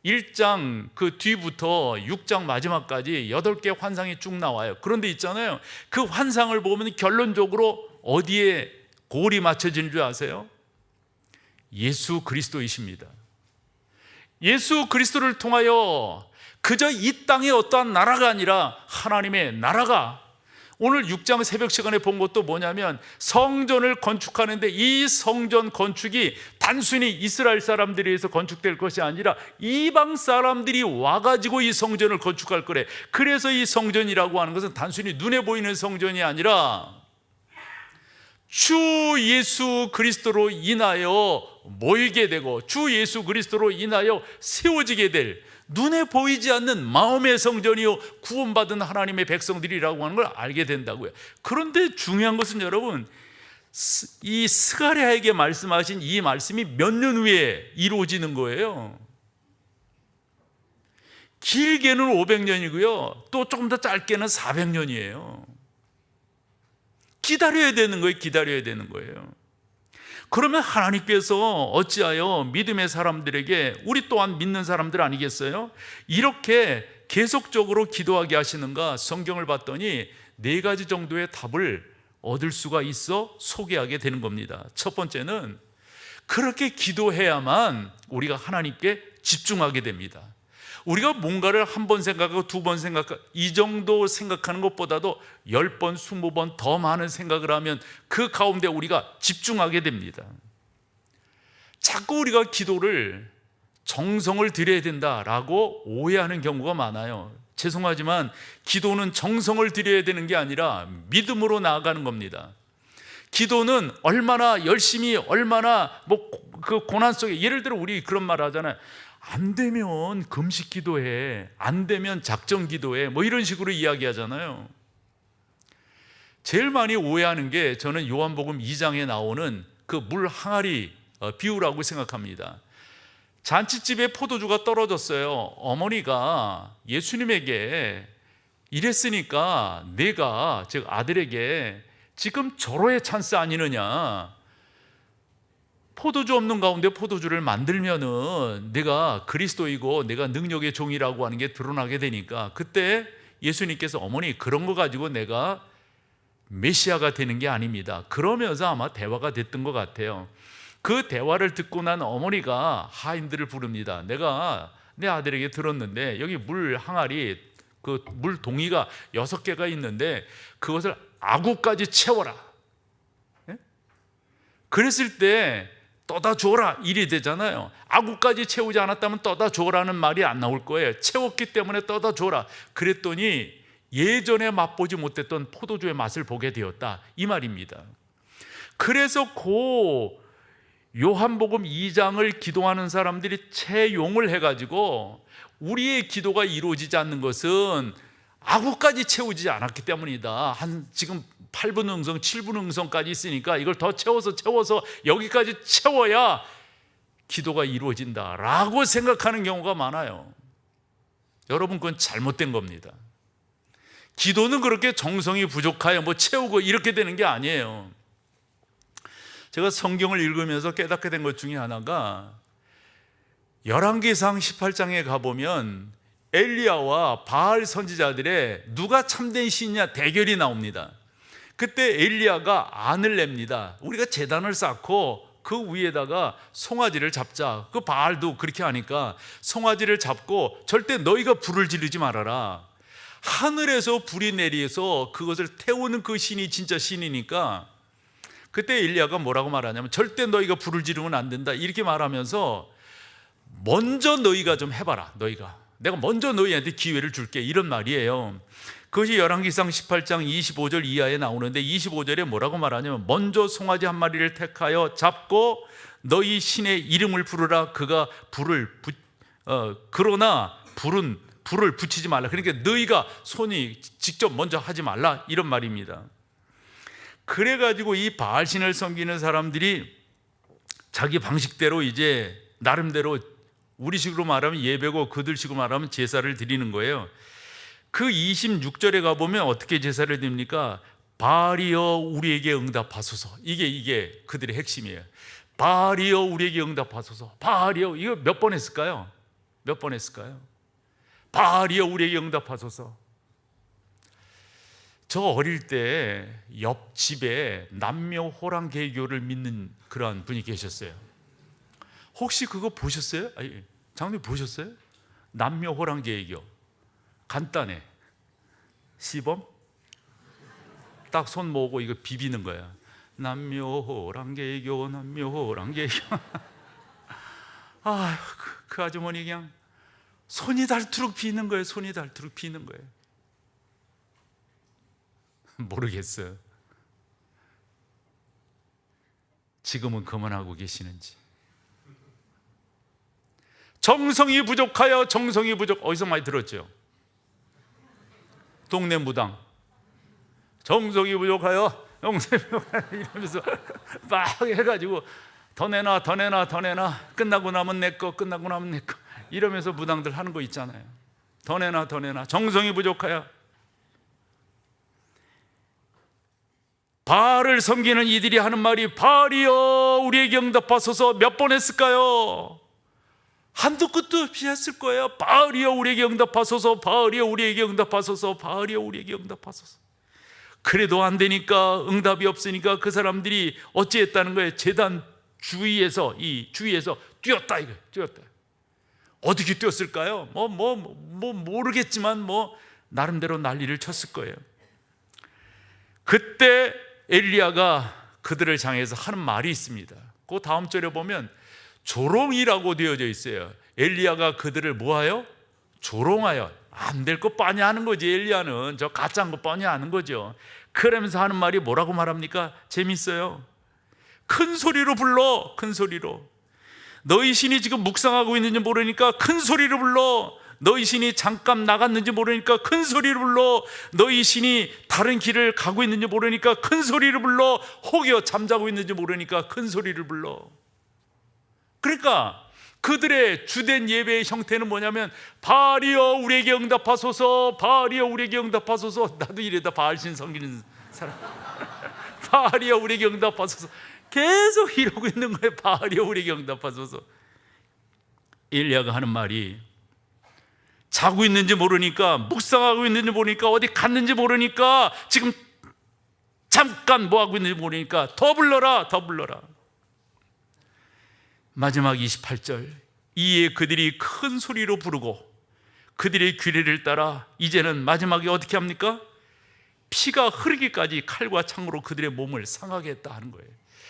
[SPEAKER 1] 1장 그 뒤부터 6장 마지막까지 8개 환상이 쭉 나와요. 그런데 있잖아요, 그 환상을 보면 결론적으로 어디에 골이 맞춰지는 줄 아세요? 예수 그리스도이십니다. 예수 그리스도를 통하여 그저 이 땅의 어떠한 나라가 아니라 하나님의 나라가, 오늘 6장 새벽 시간에 본 것도 뭐냐면 성전을 건축하는데 이 성전 건축이 단순히 이스라엘 사람들에 의해서 건축될 것이 아니라 이방 사람들이 와가지고 이 성전을 건축할 거래. 그래서 이 성전이라고 하는 것은 단순히 눈에 보이는 성전이 아니라 주 예수 그리스도로 인하여 모이게 되고 주 예수 그리스도로 인하여 세워지게 될 눈에 보이지 않는 마음의 성전이요 구원받은 하나님의 백성들이라고 하는 걸 알게 된다고요. 그런데 중요한 것은 여러분, 이 스가랴에게 말씀하신 이 말씀이 몇 년 후에 이루어지는 거예요. 길게는 500년이고요 또 조금 더 짧게는 400년이에요 기다려야 되는 거예요. 그러면 하나님께서 어찌하여 믿음의 사람들에게, 우리 또한 믿는 사람들 아니겠어요? 이렇게 계속적으로 기도하게 하시는가? 성경을 봤더니 4가지 정도의 답을 얻을 수가 있어 소개하게 되는 겁니다. 첫 번째는 그렇게 기도해야만 우리가 하나님께 집중하게 됩니다. 우리가 뭔가를 한 번 생각하고 2번 생각하고 이 정도 생각하는 것보다도 10번, 20번 더 많은 생각을 하면 그 가운데 우리가 집중하게 됩니다. 자꾸 우리가 기도를 정성을 들여야 된다라고 오해하는 경우가 많아요. 죄송하지만 기도는 정성을 들여야 되는 게 아니라 믿음으로 나아가는 겁니다. 기도는 얼마나 열심히, 얼마나 그 고난 속에, 예를 들어 우리 그런 말 하잖아요. 안 되면 금식 기도해, 안 되면 작정 기도해, 이런 식으로 이야기하잖아요. 제일 많이 오해하는 게 저는 요한복음 2장에 나오는 그 물 항아리 비유라고 생각합니다. 잔치집에 포도주가 떨어졌어요. 어머니가 예수님에게 이랬으니까 내가, 즉 아들에게 지금 절호의 찬스 아니느냐, 포도주 없는 가운데 포도주를 만들면은 내가 그리스도이고 내가 능력의 종이라고 하는 게 드러나게 되니까, 그때 예수님께서 어머니 그런 거 가지고 내가 메시아가 되는 게 아닙니다, 그러면서 아마 대화가 됐던 것 같아요. 그 대화를 듣고 난 어머니가 하인들을 부릅니다. 내가 내 아들에게 들었는데 여기 물 항아리, 그 물 동이가 6개가 있는데 그것을 아구까지 채워라. 그랬을 때 떠다 줘라 일이 되잖아요. 아구까지 채우지 않았다면 떠다 줘라는 말이 안 나올 거예요. 채웠기 때문에 떠다 줘라. 그랬더니 예전에 맛보지 못했던 포도주의 맛을 보게 되었다, 이 말입니다. 그래서 요한복음 2장을 기도하는 사람들이 채용을 해가지고 우리의 기도가 이루어지지 않는 것은 아구까지 채우지 않았기 때문이다. 지금 8분 응성, 7분 응성까지 있으니까 이걸 더 채워서 여기까지 채워야 기도가 이루어진다라고 생각하는 경우가 많아요. 여러분, 그건 잘못된 겁니다. 기도는 그렇게 정성이 부족하여 채우고 이렇게 되는 게 아니에요. 제가 성경을 읽으면서 깨닫게 된 것 중에 하나가 열왕기상 18장에 가보면 엘리야와 바알 선지자들의 누가 참된 신이냐 대결이 나옵니다. 그때 엘리야가 안을 냅니다. 우리가 제단을 쌓고 그 위에다가 송아지를 잡자. 그 바알도 그렇게 하니까 송아지를 잡고 절대 너희가 불을 지르지 말아라. 하늘에서 불이 내려서 그것을 태우는 그 신이 진짜 신이니까 그때 엘리야가 뭐라고 말하냐면 절대 너희가 불을 지르면 안 된다 이렇게 말하면서 먼저 너희가 좀 해봐라. 내가 먼저 너희한테 기회를 줄게 이런 말이에요. 그것이 열왕기상 18장 25절 이하에 나오는데 25절에 뭐라고 말하냐면 먼저 송아지 한 마리를 택하여 잡고 너희 신의 이름을 부르라. 그가 그러나 불을 붙이지 말라. 그러니까 너희가 손이 직접 먼저 하지 말라 이런 말입니다. 그래가지고 이 바알신을 섬기는 사람들이 자기 방식대로 이제 나름대로 우리식으로 말하면 예배고 그들식으로 말하면 제사를 드리는 거예요. 그 26절에 가보면 어떻게 제사를 드립니까? 바알이여 우리에게 응답하소서. 이게 그들의 핵심이에요. 바알이여 우리에게 응답하소서. 바알이여. 이거 몇 번 했을까요? 바알이여 우리에게 응답하소서. 저 어릴 때 옆집에 남묘호랑 개교를 믿는 그런 분이 계셨어요. 혹시 그거 보셨어요? 장로님 보셨어요? 남묘호랑 개교. 간단해. 시범? 딱 손 모으고 이거 비비는 거야. 남묘호랑 개교. 그 아주머니 그냥 손이 닳도록 비는 거예요. 모르겠어요. 지금은 그만하고 계시는지. 정성이 부족하여 어디서 많이 들었죠? 동네 무당 정성이 부족하여 이러면서 막 해가지고 더 내놔 끝나고 나면 내거 이러면서 무당들 하는 거 있잖아요. 더 내놔 정성이 부족하여. 바알을 섬기는 이들이 하는 말이 바알이여 우리에게 응답하소서. 몇 번 했을까요? 한도 끝도 없이 했을 거예요. 바알이여 우리에게 응답하소서. 그래도 안 되니까, 응답이 없으니까 그 사람들이 어찌했다는 거예요? 제단 주위에서 뛰었다. 어떻게 뛰었을까요? 모르겠지만 나름대로 난리를 쳤을 거예요. 그때 엘리야가 그들을 향해서 하는 말이 있습니다. 그 다음 절에 보면 조롱이라고 되어져 있어요. 엘리야가 그들을 뭐하여? 조롱하여. 안 될 거 뻔히 하는 거지. 엘리야는 저 가짜인 거 뻔히 아는 거죠. 그러면서 하는 말이 뭐라고 말합니까? 재밌어요. 큰 소리로 불러. 너희 신이 지금 묵상하고 있는지 모르니까 큰 소리로 불러. 너희 신이 잠깐 나갔는지 모르니까 큰 소리로 불러. 너희 신이 다른 길을 가고 있는지 모르니까 큰 소리로 불러. 혹여 잠자고 있는지 모르니까 큰 소리를 불러. 그러니까 그들의 주된 예배의 형태는 뭐냐면 바알이여 우리에게 응답하소서. 나도 이래다 바알신 섬기는 사람. 바알이여 우리에게 응답하소서. 계속 이러고 있는 거예요. 바알이여 우리에게 응답하소서. 엘리야가 하는 말이 자고 있는지 모르니까, 묵상하고 있는지 모르니까, 어디 갔는지 모르니까, 지금 잠깐 뭐 하고 있는지 모르니까 더 불러라. 마지막 28절, 이에 그들이 큰 소리로 부르고 그들의 규례를 따라 이제는 마지막에 어떻게 합니까? 피가 흐르기까지 칼과 창으로 그들의 몸을 상하게 했다 하는 거예요.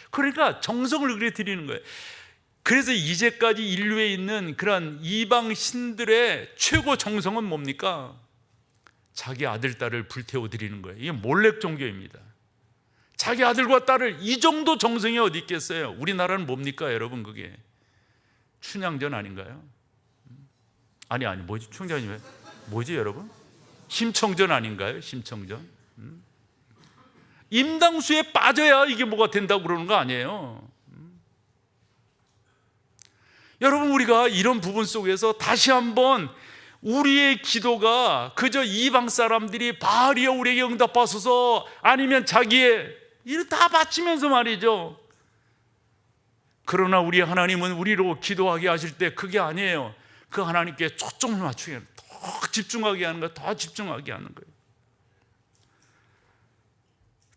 [SPEAKER 1] 그러니까 정성을 그래 드리는 거예요. 그래서 이제까지 인류에 있는 그런 이방 신들의 최고 정성은 뭡니까? 자기 아들, 딸을 불태워 드리는 거예요. 이게 몰렉 종교입니다. 자기 아들과 딸을, 이 정도 정성이 어디 있겠어요? 우리나라는 뭡니까 여러분? 그게 춘향전 아닌가요? 아니 뭐지? 춘향전이 뭐지 여러분? 심청전 아닌가요? 심청전. 임당수에 빠져야 이게 뭐가 된다고 그러는 거 아니에요? 여러분, 우리가 이런 부분 속에서 다시 한번 우리의 기도가 그저 이방 사람들이 바알이여 우리에게 응답하소서, 아니면 자기의 일 다 바치면서 말이죠. 그러나 우리 하나님은 우리로 기도하게 하실 때 그게 아니에요. 그 하나님께 초점을 맞추게 하는, 더 집중하게 하는 거예요. 더 집중하게 하는 거예요.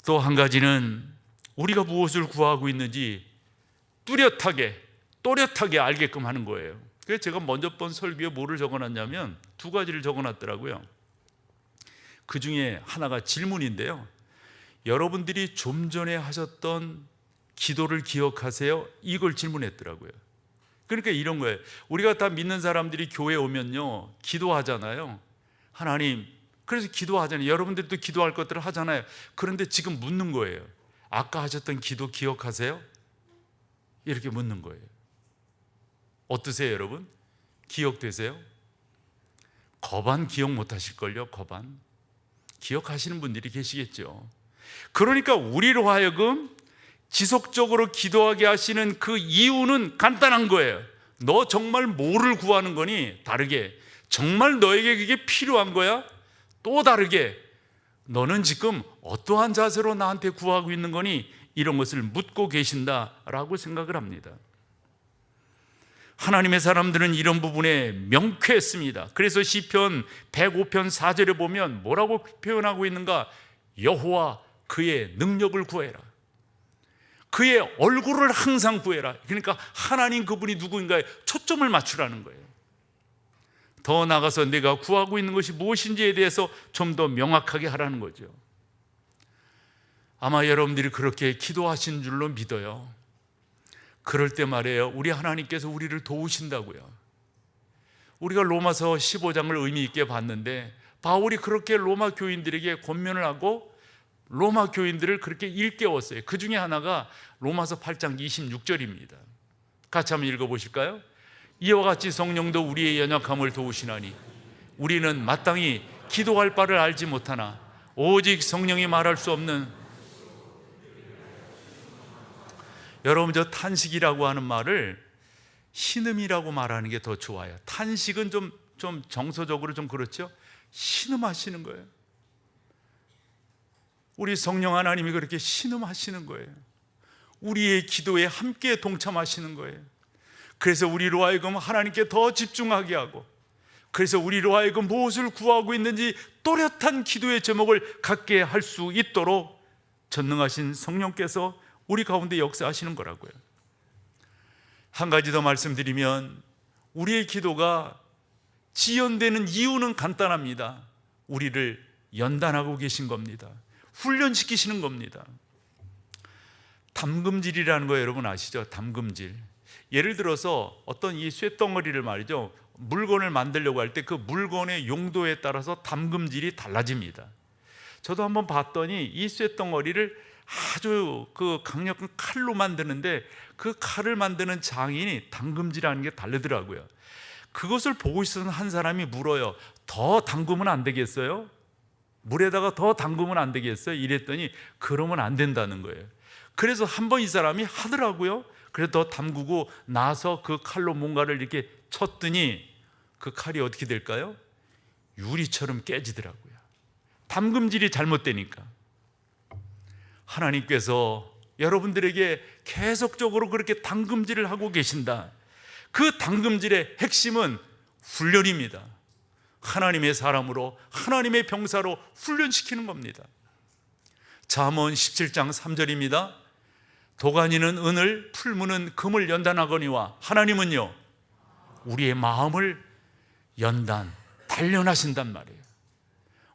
[SPEAKER 1] 또 한 가지는 우리가 무엇을 구하고 있는지 뚜렷하게 또렷하게 알게끔 하는 거예요. 그래서 제가 먼저 본 설교에 뭐를 적어놨냐면 두 가지를 적어놨더라고요. 그 중에 하나가 질문인데요. 여러분들이 좀 전에 하셨던 기도를 기억하세요? 이걸 질문했더라고요. 그러니까 이런 거예요. 우리가 다 믿는 사람들이 교회에 오면요, 기도하잖아요. 하나님, 그래서 기도하잖아요. 여러분들도 기도할 것들을 하잖아요. 그런데 지금 묻는 거예요. 아까 하셨던 기도 기억하세요? 이렇게 묻는 거예요. 어떠세요, 여러분? 기억되세요? 거반 기억 못 하실걸요, 거반. 기억하시는 분들이 계시겠죠. 그러니까 우리로 하여금 지속적으로 기도하게 하시는 그 이유는 간단한 거예요. 너 정말 뭐를 구하는 거니? 다르게. 정말 너에게 그게 필요한 거야? 또 다르게. 너는 지금 어떠한 자세로 나한테 구하고 있는 거니? 이런 것을 묻고 계신다라고 생각을 합니다. 하나님의 사람들은 이런 부분에 명쾌했습니다. 그래서 시편 105편 4절에 보면 뭐라고 표현하고 있는가? 여호와 그의 능력을 구해라. 그의 얼굴을 항상 구해라. 그러니까 하나님 그분이 누구인가에 초점을 맞추라는 거예요. 더 나아가서 내가 구하고 있는 것이 무엇인지에 대해서 좀 더 명확하게 하라는 거죠. 아마 여러분들이 그렇게 기도하신 줄로 믿어요. 그럴 때 말이에요, 우리 하나님께서 우리를 도우신다고요. 우리가 로마서 15장을 의미 있게 봤는데 바울이 그렇게 로마 교인들에게 권면을 하고 로마 교인들을 그렇게 일깨웠어요. 그 중에 하나가 로마서 8장 26절입니다. 같이 한번 읽어보실까요? 이와 같이 성령도 우리의 연약함을 도우시나니 우리는 마땅히 기도할 바를 알지 못하나 오직 성령이 말할 수 없는, 여러분 저 탄식이라고 하는 말을 신음이라고 말하는 게 더 좋아요. 탄식은 좀 정서적으로 좀 그렇죠. 신음하시는 거예요. 우리 성령 하나님이 그렇게 신음하시는 거예요. 우리의 기도에 함께 동참하시는 거예요. 그래서 우리로 하여금 하나님께 더 집중하게 하고, 그래서 우리로 하여금 무엇을 구하고 있는지 또렷한 기도의 제목을 갖게 할 수 있도록 전능하신 성령께서 우리 가운데 역사하시는 거라고요. 한 가지 더 말씀드리면 우리의 기도가 지연되는 이유는 간단합니다. 우리를 연단하고 계신 겁니다. 훈련시키시는 겁니다. 담금질이라는 거 여러분 아시죠? 담금질. 예를 들어서 어떤 이 쇳덩어리를 말이죠, 물건을 만들려고 할 때 그 물건의 용도에 따라서 담금질이 달라집니다. 저도 한번 봤더니 이 쇳덩어리를 아주 그 강력한 칼로 만드는데 그 칼을 만드는 장인이 담금질하는 게 다르더라고요. 그것을 보고 있었던 한 사람이 물어요. 더 담그면 안 되겠어요? 물에다가 더 담그면 안 되겠어요? 이랬더니 그러면 안 된다는 거예요. 그래서 한번 이 사람이 하더라고요. 그래서 더 담그고 나서 그 칼로 뭔가를 이렇게 쳤더니 그 칼이 어떻게 될까요? 유리처럼 깨지더라고요. 담금질이 잘못되니까. 하나님께서 여러분들에게 계속적으로 그렇게 담금질을 하고 계신다. 그 담금질의 핵심은 훈련입니다. 하나님의 사람으로, 하나님의 병사로 훈련시키는 겁니다. 잠언 17장 3절입니다. 도가니는 은을, 풀무는 금을 연단하거니와 하나님은요 우리의 마음을 단련하신단 말이에요.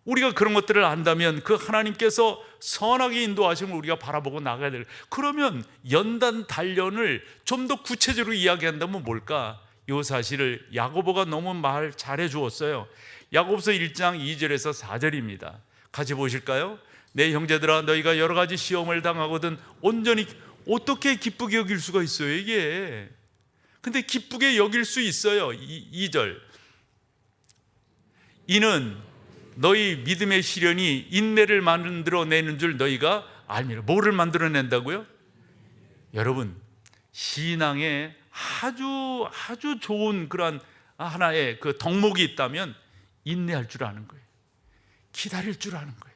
[SPEAKER 1] 우리가 그런 것들을 안다면 그 하나님께서 선하게 인도하심을 우리가 바라보고 나가야 돼요. 그러면 연단 단련을 좀 더 구체적으로 이야기한다면 뭘까? 이 사실을 야고보가 너무 말 잘해 주었어요. 야고보서 1장 2절에서 4절입니다. 같이 보실까요? 내 형제들아, 너희가 여러 가지 시험을 당하거든 온전히 어떻게 기쁘게 여길 수가 있어요, 이게. 근데 기쁘게 여길 수 있어요. 2절. 이는 너희 믿음의 시련이 인내를 만들어내는 줄 너희가 알미라. 뭐를 만들어낸다고요? 여러분, 신앙에 아주 좋은 그런 하나의 그 덕목이 있다면 인내할 줄 아는 거예요. 기다릴 줄 아는 거예요.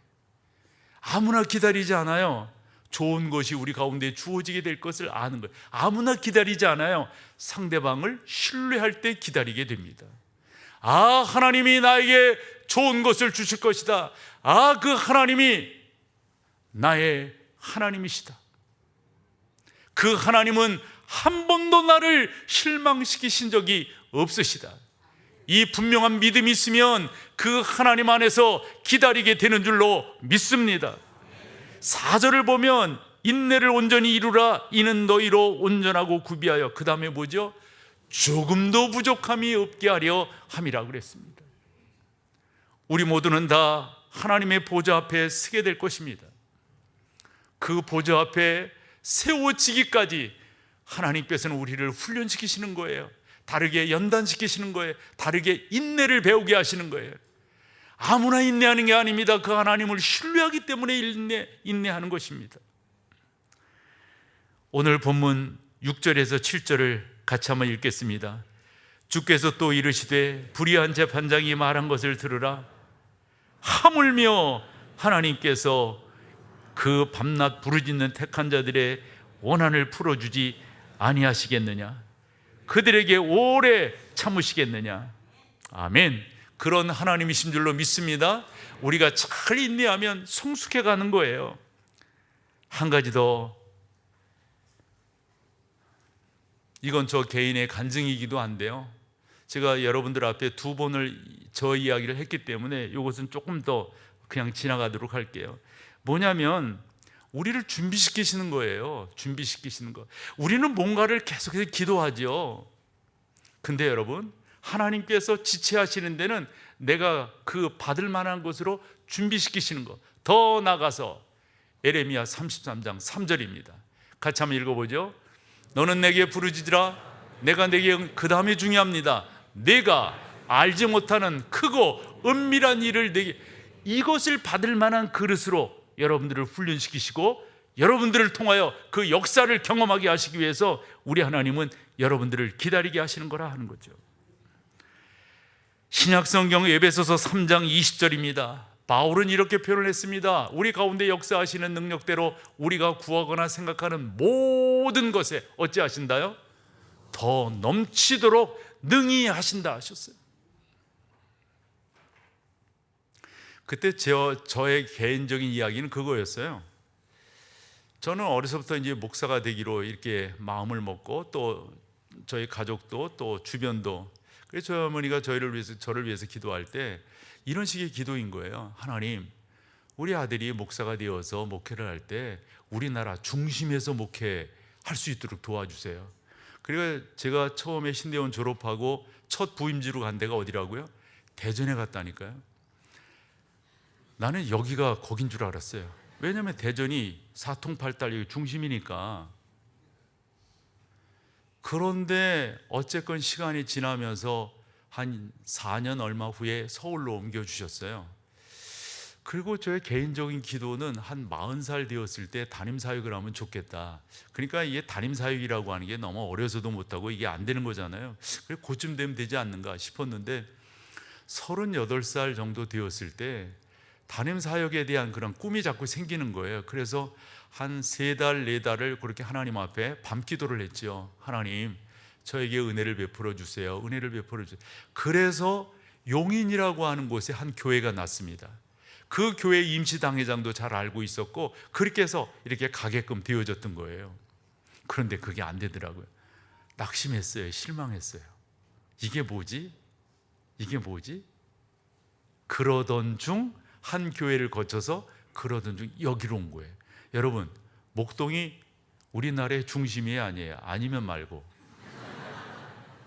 [SPEAKER 1] 아무나 기다리지 않아요. 좋은 것이 우리 가운데 주어지게 될 것을 아는 거예요. 아무나 기다리지 않아요. 상대방을 신뢰할 때 기다리게 됩니다. 아, 하나님이 나에게 좋은 것을 주실 것이다. 아, 그 하나님이 나의 하나님이시다. 그 하나님은 한 번도 나를 실망시키신 적이 없으시다. 이 분명한 믿음이 있으면 그 하나님 안에서 기다리게 되는 줄로 믿습니다. 4절을 보면 인내를 온전히 이루라, 이는 너희로 온전하고 구비하여, 그 다음에 뭐죠? 조금도 부족함이 없게 하려 함이라 그랬습니다. 우리 모두는 다 하나님의 보좌 앞에 서게 될 것입니다. 그 보좌 앞에 세워지기까지 하나님께서는 우리를 훈련시키시는 거예요. 다르게 연단시키시는 거예요. 다르게 인내를 배우게 하시는 거예요. 아무나 인내하는 게 아닙니다. 그 하나님을 신뢰하기 때문에 인내하는 것입니다. 오늘 본문 6절에서 7절을 같이 한번 읽겠습니다. 주께서 또 이르시되 불의한 재판장이 말한 것을 들으라. 하물며 하나님께서 그 밤낮 부르짖는 택한 자들의 원한을 풀어주지 아니하시겠느냐? 그들에게 오래 참으시겠느냐? 아멘. 그런 하나님이신 줄로 믿습니다. 우리가 잘 인내하면 성숙해 가는 거예요. 한 가지 더, 이건 저 개인의 간증이기도 한데요, 제가 여러분들 앞에 2번을 저 이야기를 했기 때문에 이것은 조금 더 그냥 지나가도록 할게요. 뭐냐면 우리를 준비시키시는 거예요. 준비시키시는 거. 우리는 뭔가를 계속해서 기도하죠. 근데 여러분, 하나님께서 지체하시는 데는 내가 그 받을 만한 것으로 준비시키시는 것. 더 나가서 에레미야 33장 3절입니다. 같이 한번 읽어보죠. 너는 내게 부르짖으라. 내가 내게, 그 다음에 중요합니다. 내가 알지 못하는 크고 은밀한 일을 내게, 이것을 받을 만한 그릇으로 여러분들을 훈련시키시고 여러분들을 통하여 그 역사를 경험하게 하시기 위해서 우리 하나님은 여러분들을 기다리게 하시는 거라 하는 거죠. 신약성경 에베소서 3장 20절입니다. 바울은 이렇게 표현을 했습니다. 우리 가운데 역사하시는 능력대로 우리가 구하거나 생각하는 모든 것에 어찌하신다요? 더 넘치도록 능히 하신다 하셨어요. 그때 저의 개인적인 이야기는 그거였어요. 저는 어려서부터 이제 목사가 되기로 이렇게 마음을 먹고, 또 저희 가족도 또 주변도, 그래서 저희 어머니가 저를 위해서 기도할 때 이런 식의 기도인 거예요. 하나님, 우리 아들이 목사가 되어서 목회를 할 때 우리나라 중심에서 목회할 수 있도록 도와주세요. 그리고 제가 처음에 신대원 졸업하고 첫 부임지로 간 데가 어디라고요? 대전에 갔다니까요. 나는 여기가 거긴 줄 알았어요. 왜냐하면 대전이 사통팔달 중심이니까. 그런데 어쨌건 시간이 지나면서 한 4년 얼마 후에 서울로 옮겨주셨어요. 그리고 저의 개인적인 기도는 한 40살 되었을 때 담임사역을 하면 좋겠다. 그러니까 이게 담임사역이라고 하는 게 너무 어려서도 못하고 이게 안 되는 거잖아요. 그래서 그쯤 되면 되지 않는가 싶었는데 38살 정도 되었을 때 담임사역에 대한 그런 꿈이 자꾸 생기는 거예요. 그래서 한 3달, 4달을 그렇게 하나님 앞에 밤기도를 했죠. 하나님, 저에게 은혜를 베풀어 주세요. 은혜를 베풀어 주세요. 그래서 용인이라고 하는 곳에 한 교회가 났습니다. 그 교회 임시당회장도 잘 알고 있었고, 그렇게 해서 이렇게 가게끔 되어졌던 거예요. 그런데 그게 안 되더라고요. 낙심했어요. 실망했어요. 이게 뭐지? 이게 뭐지? 그러던 중 한 교회를 거쳐서 그러던 중 여기로 온 거예요. 여러분, 목동이 우리나라의 중심이 아니에요. 아니면 말고.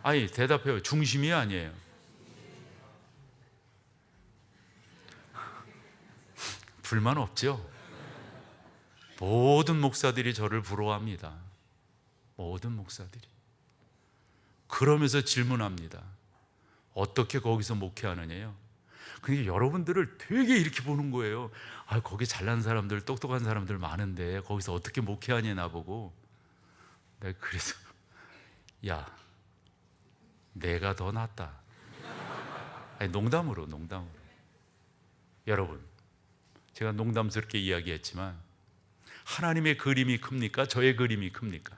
[SPEAKER 1] 아니, 대답해요. 중심이 아니에요. 불만 없죠? 모든 목사들이 저를 부러워합니다. 모든 목사들이. 그러면서 질문합니다. 어떻게 거기서 목회하느냐요? 그러니까 여러분들을 되게 이렇게 보는 거예요. 아, 거기 잘난 사람들, 똑똑한 사람들 많은데 거기서 어떻게 목회하냐 나보고. 내가 그래서 야, 내가 더 낫다. 아니, 농담으로. 여러분, 제가 농담스럽게 이야기했지만 하나님의 그림이 큽니까? 저의 그림이 큽니까?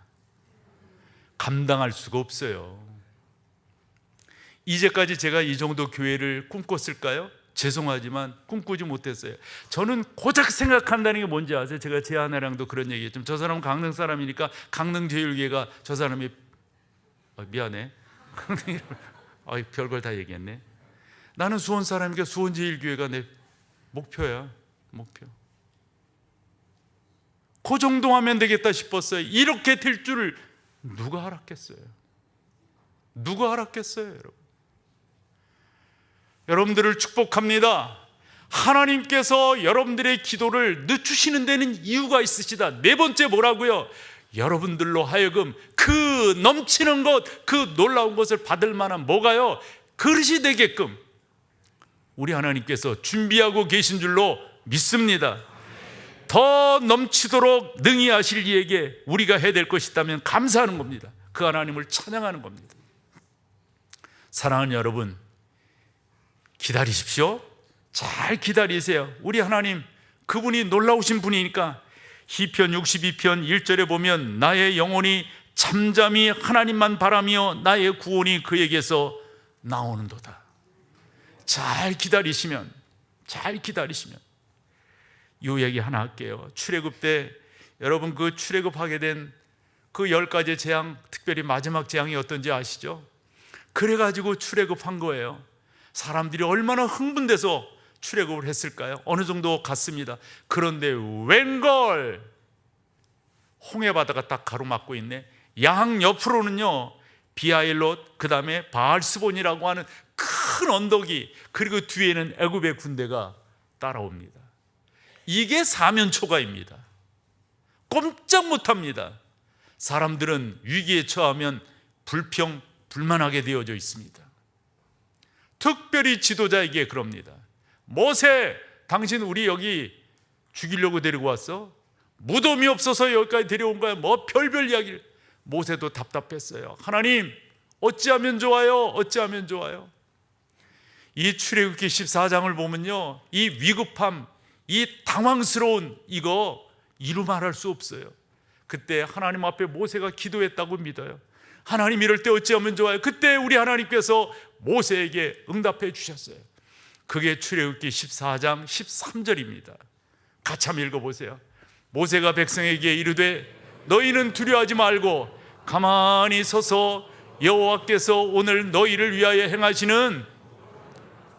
[SPEAKER 1] 감당할 수가 없어요. 이제까지 제가 이 정도 교회를 꿈꿨을까요? 죄송하지만 꿈꾸지 못했어요. 저는 고작 생각한다는 게 뭔지 아세요? 제가 제 아내랑도 그런 얘기했죠. 저 사람은 강릉 사람이니까 강릉제일교회가 저 사람이 미안해. 별걸 다 얘기했네. 나는 수원 사람이니까 수원제일교회가 내 목표야. 목표. 그 정도 하면 되겠다 싶었어요. 이렇게 될 줄을 누가 알았겠어요? 누가 알았겠어요, 여러분? 여러분들을 축복합니다. 하나님께서 여러분들의 기도를 늦추시는 데는 이유가 있으시다. 네 번째 뭐라고요? 여러분들로 하여금 그 넘치는 것, 그 놀라운 것을 받을 만한 뭐가요? 그릇이 되게끔 우리 하나님께서 준비하고 계신 줄로 믿습니다. 더 넘치도록 능히 하실 이에게 우리가 해야 될 것이 있다면 감사하는 겁니다. 그 하나님을 찬양하는 겁니다. 사랑하는 여러분, 기다리십시오. 잘 기다리세요. 우리 하나님, 그분이 놀라우신 분이니까 시편 62편 1절에 보면 나의 영혼이 잠잠히 하나님만 바라며 나의 구원이 그에게서 나오는도다. 잘 기다리시면 이 얘기 하나 할게요. 출애굽 때 여러분 그 출애굽하게 된 그 10가지 재앙, 특별히 마지막 재앙이 어떤지 아시죠? 그래가지고 출애굽한 거예요. 사람들이 얼마나 흥분돼서 출애굽을 했을까요? 어느 정도 갔습니다. 그런데 웬걸 홍해바다가 딱 가로막고 있네. 양 옆으로는요 비아일롯, 그 다음에 바알스본이라고 하는 큰 언덕이, 그리고 뒤에는 애굽의 군대가 따라옵니다. 이게 사면초가입니다. 꼼짝 못합니다. 사람들은 위기에 처하면 불만하게 되어져 있습니다. 특별히 지도자에게 그럽니다. 모세, 당신 우리 여기 죽이려고 데리고 왔어? 무덤이 없어서 여기까지 데려온 거야? 뭐 별별 이야기를. 모세도 답답했어요. 하나님, 어찌하면 좋아요? 어찌하면 좋아요? 이 출애굽기 14장을 보면요, 이 위급함, 이 당황스러운 이거 이루 말할 수 없어요. 그때 하나님 앞에 모세가 기도했다고 믿어요. 하나님, 이럴 때 어찌하면 좋아요? 그때 우리 하나님께서 모세에게 응답해 주셨어요. 그게 출애굽기 14장 13절입니다. 같이 한번 읽어보세요. 모세가 백성에게 이르되 너희는 두려워하지 말고 가만히 서서 여호와께서 오늘 너희를 위하여 행하시는,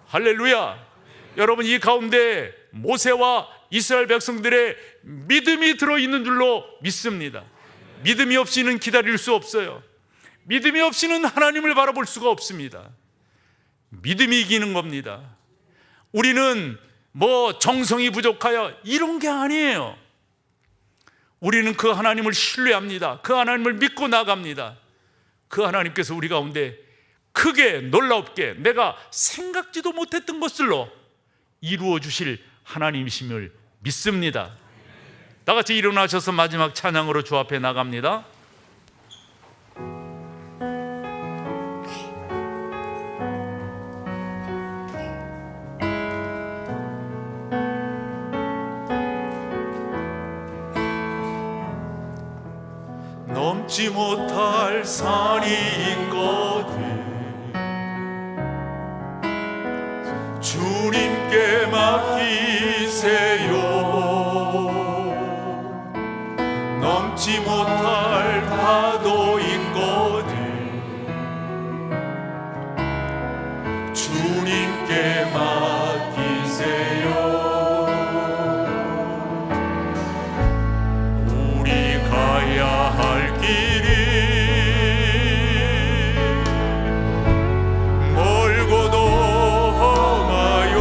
[SPEAKER 1] 할렐루야. 여러분, 이 가운데 모세와 이스라엘 백성들의 믿음이 들어있는 줄로 믿습니다. 믿음이 없이는 기다릴 수 없어요. 믿음이 없이는 하나님을 바라볼 수가 없습니다. 믿음이 이기는 겁니다. 우리는 뭐 정성이 부족하여 이런 게 아니에요. 우리는 그 하나님을 신뢰합니다. 그 하나님을 믿고 나갑니다. 그 하나님께서 우리 가운데 크게 놀랍게 내가 생각지도 못했던 것들로 이루어 주실 하나님이심을 믿습니다. 다 같이 일어나셔서 마지막 찬양으로 주 앞에 나갑니다. 넘지 못할 산이 있거든 주님께 맡기세요. 넘지 못할 파도 있거든 주님께 맡기세요. 우리 가야 할 길이 멀고도 험하여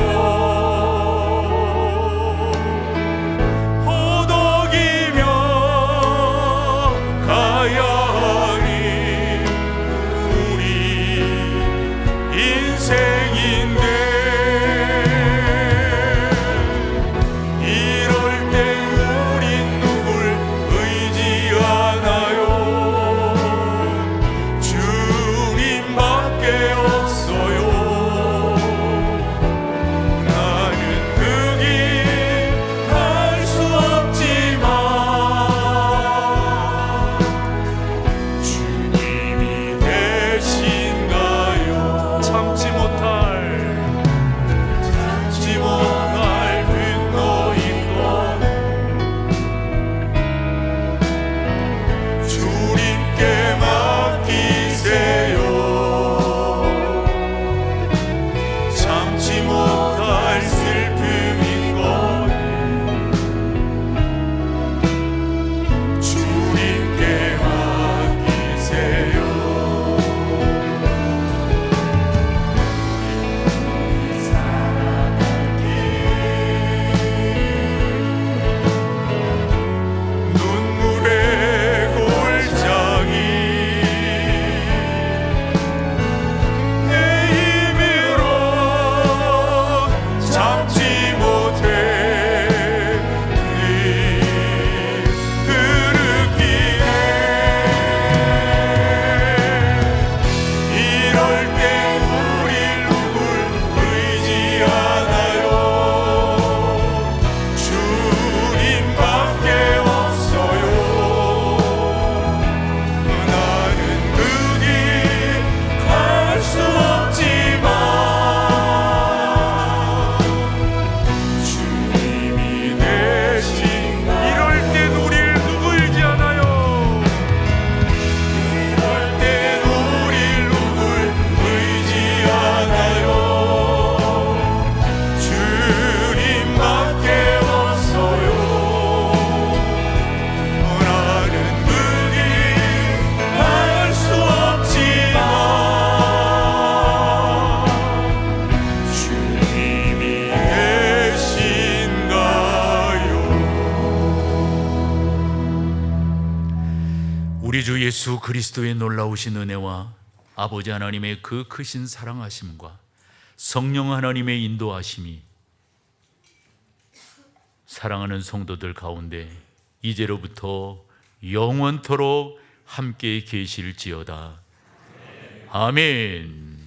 [SPEAKER 1] 예수 그리스도의 놀라우신 은혜와 아버지 하나님의 그 크신 사랑하심과 성령 하나님의 인도하심이 사랑하는 성도들 가운데 이제로부터 영원토록 함께 계실지어다. 아멘.